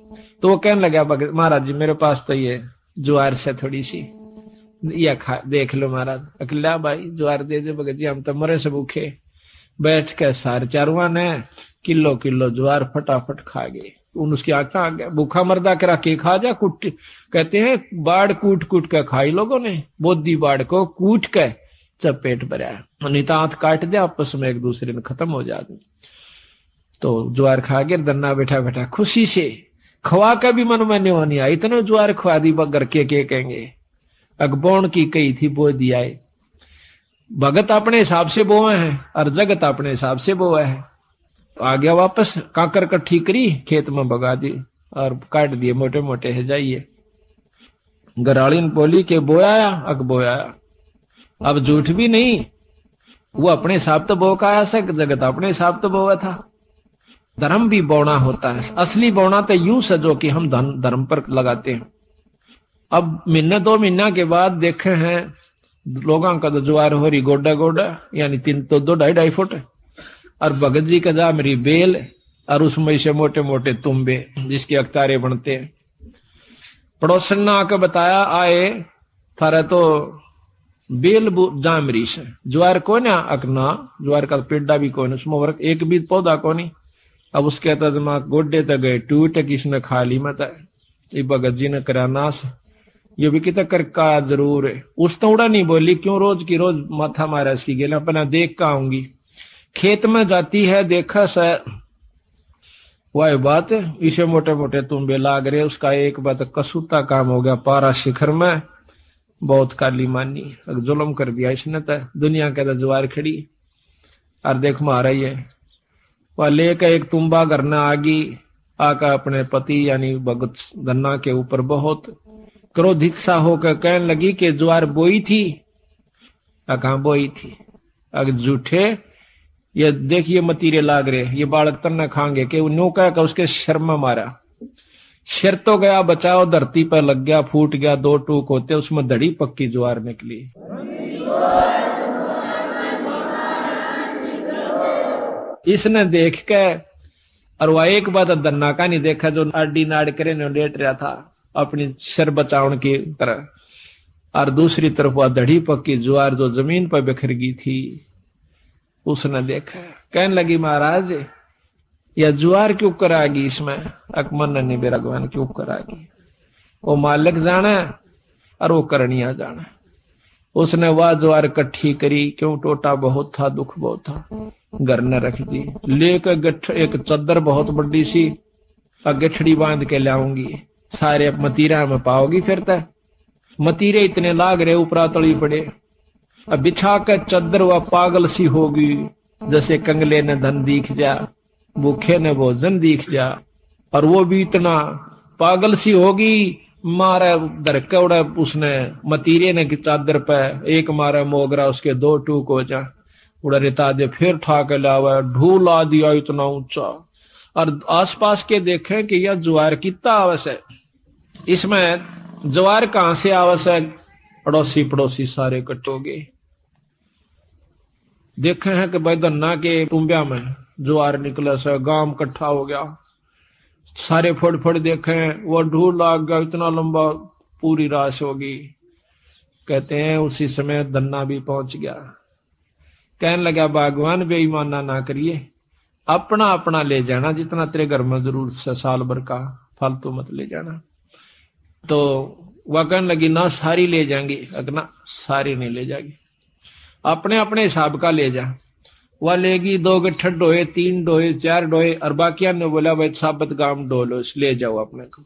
तो वो कहने लगा भगत महाराज जी मेरे पास तो ये ज्वार से थोड़ी सी या खा देख लो महाराज। अकेला भाई ज्वार दे दे भगत जी हम तो मरे से भूखे। बैठ के सारे चारुआ ने किलो किलो ज्वार फटाफट खा गए। उन उसकी आंखें आ गया, भूखा मर्दा करा के खा जा कुट, कहते हैं बाढ़ कूट कूट के खाई लोगों ने, बोधी बाढ़ को कूट के जब पेट भरा नितांत काट दे आपस में एक दूसरे में खत्म हो जाते। तो ज्वार खा गए, दन्ना बैठा बैठा खुशी से खवा का भी मन में नहीं आई, इतने ज्वार खवा दी बगर के कहेंगे। अगबोण की कही थी बो दिया, भगत अपने हिसाब से बोए हैं और जगत अपने हिसाब से बोए है। तो आ गया वापस, काकर कट्ठी करी खेत में भगा दी और काट दिए मोटे मोटे है जाइए। गरालीन बोली के बोया अग बोया, अब झूठ भी नहीं, वो अपने हिसाब तो बो का आया सक, जगत अपने हिसाब तो बोया था। धर्म भी बोना होता है, असली बोना तो यूं सजो कि हम धर्म पर लगाते हैं। अब महीना 2 महीना के बाद देखे हैं लोगों का तो ज्वार हो रही गोडा गोडा, यानी 3 तो 2-2.5 फुट, और भगत जी का जा मेरी बेल और उसमें से मोटे मोटे तुम्बे जिसके अख्तारे बनते हैं। पड़ोसन ने आकर बताया आए थारा तो बेल जामरी से ज्वार को ना अकना, ज्वार का पेड़ा भी कौन उसमें एक भी पौधा को नहीं। अब उसके दिमाग गोडे तक गए टूट, किसने खा ली मत भगत जी ने करा नाश, ये भी कितना कर का जरूर है। उस तोड़ा नहीं बोली क्यों रोज की रोज माथा मारा इसकी गेला, अपना देख का आऊंगी। खेत में जाती है देखा सा वह बात, इसे मोटे मोटे तुम्बे लाग रहे, उसका एक बात कसूता काम हो गया पारा शिखर में, बहुत काली मानी जुल्म कर दिया इसने, तो दुनिया के ज्वार खड़ी और देख मारा ही है। वह लेकर एक तुम्बा करना आगी, आका अपने पति यानी भगत धन्ना के ऊपर बहुत क्रोधित सा होकर कहने लगी कि ज्वार बोई थी, कहां बोई थी, अगर झूठे ये देखिए मतीरे लाग रहे, ये बालक तन्ना खाएंगे कि नो कह उसके शर में मारा, सिर तो गया बचाओ, धरती पर लग गया फूट गया, 2 टूक होते उसमें धड़ी पक्की ज्वार निकली। इसने देख के और वह एक बात धन्ना का नहीं देखा जो आडी नाड़ करे ने लेट रहा था अपनी सिर बचावन की तरह, और दूसरी तरफ वह धड़ी पक्की ज्वार जो जमीन पर बिखर गई थी उसने देखा। कहने लगी महाराज यह ज्वार क्यों करागी इसमें, अकमन ने बेरगवान क्यों करागी, वो मालिक जाना और वो करनिया जाना। उसने वह ज्वार इकट्ठी करी, क्यों टोटा बहुत था दुख बहुत था, घर न रख दी, लेकर एक चद्दर बहुत बड़ी सी गठड़ी बांध के लाऊंगी, सारे मतीरा में पाओगी, फिर तक मतीरे इतने लाग रहे ऊपरा तली पड़े, अब बिछा कर चद्दर वह पागल सी होगी, जैसे कंगले ने धन दिख जा, भूखे ने भोजन दिख जा, और वो भी इतना पागल सी होगी, मारे धरके उड़ा उसने मतीरे ने की चादर पे, एक मारे मोगरा उसके 2 टूक हो जा, उड़ा रिता दे, फिर ठा के लावा, ढूला दिया इतना ऊंचा। और आसपास के देखें कि यह ज्वार कितना आवश्य है, इसमें ज्वार कहां से आवश्य है, अड़ोसी पड़ोसी सारे इकट्ठे हो गए। देखे हैं कि भाई धन्ना के तुम्बिया में ज्वार निकले से गांव इकट्ठा हो गया, सारे फड़ फड़ देखे, वो ढूल लाग गया इतना लंबा, पूरी राश होगी। कहते हैं उसी समय धन्ना भी पहुंच गया, कहने लगा भगवान बेईमाना ना करिए, अपना अपना ले जाना, जितना तेरे घर में जरूरत से साल भर का, फालतू मत ले जाना। तो वह कहने लगी ना सारी ले जाएंगी, अगना सारी नहीं ले जाएगी, अपने अपने हिसाब का ले जा। वह लेगी 2 गट्ठे डोए, 3 डोए, 4 डोए, और बाकिया ने बोला भाई साबत गांव डोलो, ले जाओ अपने को,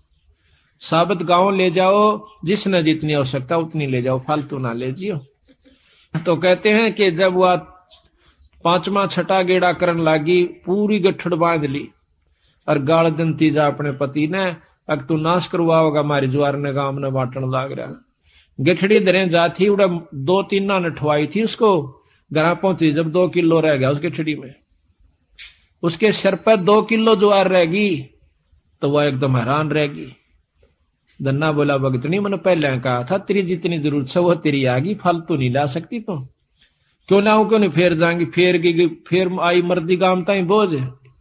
साबत गांव ले जाओ, जिसने जितनी आवश्यकता उतनी ले जाओ, फालतू ना ले जियो। तो कहते हैं कि जब वह 5वां 6ठा गेड़ा करन लागी, पूरी गठड़ बांध ली और गाल दंती जा अपने पति ने, अग तू नाश करवाओगा हमारी ज्वार ने, गांव ने बांटन लाग रहा। गठड़ी दरे जाती, उड़ा 2-3 नठवाई थी उसको, घर पहुंची जब 2 किलो रह गया उस गठड़ी में, उसके सिर पर 2 किलो ज्वार रहेगी, तो वह एकदम हैरान रहेगी। धन्ना बोला भगतनी मैंने पहले कहा था तेरी जितनी जरूरत है वो तेरी आगी, फालतू नहीं ला सकती तुम। क्यों लाऊं, क्यों नहीं, फेर जाएंगी, फेर आई मर्दी गांव ताई बोझ,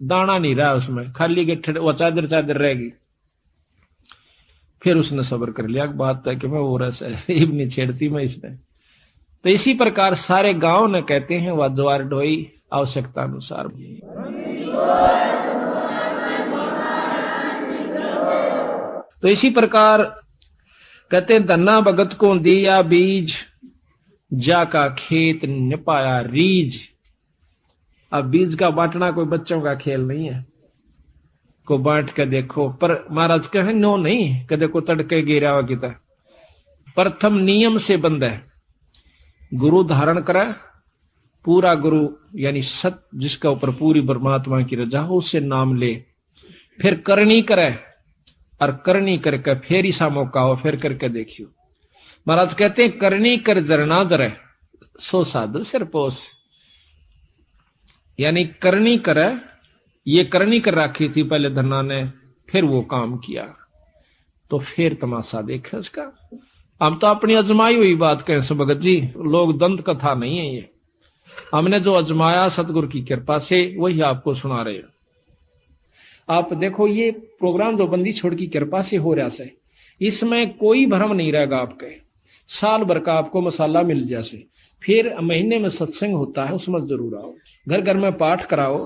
दाना नहीं रहा उसमें, खाली गठड़ वो चादर चादर रहेगी। फिर उसने सब्र कर लिया, बात है कि मैं वो रस नहीं छेड़ती मैं इसने। तो इसी प्रकार सारे गांव ने कहते हैं वह ज्वार ढोई आवश्यकता अनुसार। तो इसी प्रकार कहते धन्ना भगत को दिया बीज, जाका खेत न पाया रीज। अब बीज का बांटना कोई बच्चों का खेल नहीं है, को बांट के देखो, पर महाराज कहे नो नहीं, कदे को तड़के गिरा हुआ किता। प्रथम नियम से बंद है, गुरु धारण करे, पूरा गुरु यानी सत जिसका ऊपर पूरी परमात्मा की रजा हो, उससे नाम ले, फिर करनी करे, और करनी करके फिर ऐसा मौका हो फिर करके देखियो। महाराज कहते हैं करनी कर जरना जरे, सो साधु सिर पोस, यानी करनी करे, ये करनी कर रखी थी पहले धन्ना ने, फिर वो काम किया, तो फिर तमाशा देखे उसका। हम तो अपनी अजमाई हुई बात कहें सो भगत जी, लोग दंत कथा नहीं है ये, हमने जो अजमाया सतगुरु की कृपा से वही आपको सुना रहे हैं। आप देखो ये प्रोग्राम जो बंदी छोड़ की कृपा से हो रहा है, इसमें कोई भ्रम नहीं रहेगा आपके, साल भर का आपको मसाला मिल जैसे। फिर महीने में सत्संग होता है, उसमें जरूर आओ, घर घर में पाठ कराओ,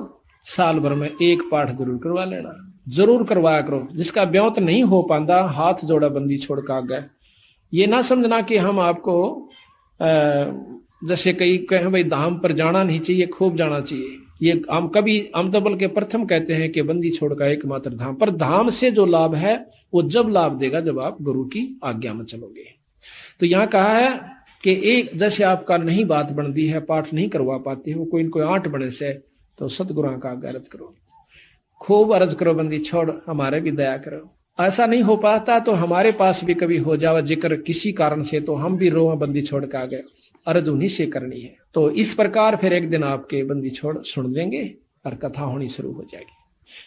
साल भर में 1 पाठ जरूर करवा लेना, जरूर करवाया करो। जिसका ब्याह नहीं हो पाता हाथ जोड़ा बंदी छोड़ का गए, ये ना समझना कि हम आपको जैसे कई कहें भाई धाम पर जाना नहीं चाहिए, खूब जाना चाहिए, ये हम तो बल्कि प्रथम कहते हैं कि बंदी छोड़ का एकमात्र धाम, पर धाम से जो लाभ है वो जब लाभ देगा जब आप गुरु की आज्ञा में चलोगे। तो यहाँ कहा है कि एक जैसे आपका नहीं बात बनती है, पाठ नहीं करवा पाते हो, कोई इनको 8 बने से, तो सतगुरु का आज्ञा अर्ज करो, खूब अर्ज करो, बंदी छोड़ हमारे भी दया करो। ऐसा नहीं हो पाता तो हमारे पास भी कभी हो जावा जिक्र किसी कारण से, तो हम भी रोआ बंदी छोड़ के आ गए, अर्ज उन्हीं से करनी है। तो इस प्रकार फिर एक दिन आपके बंदी छोड़ सुन लेंगे और कथा होनी शुरू हो जाएगी।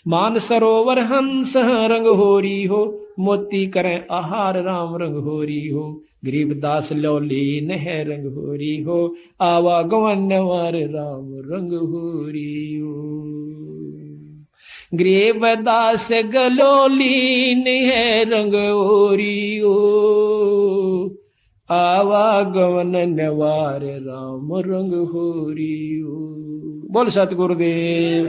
मान सरोवर हंस रंग होरी हो, मोती करें आहार राम रंग होरी हो, गरीबदास लौलीन है रंग होरी हो, आवा गवनवर राम रंग होरी हो। गरीबदास गलोलीन है रंग होरी हो, आवागमन नवार राम रंग होरी हो। बोल सतगुरुदेव।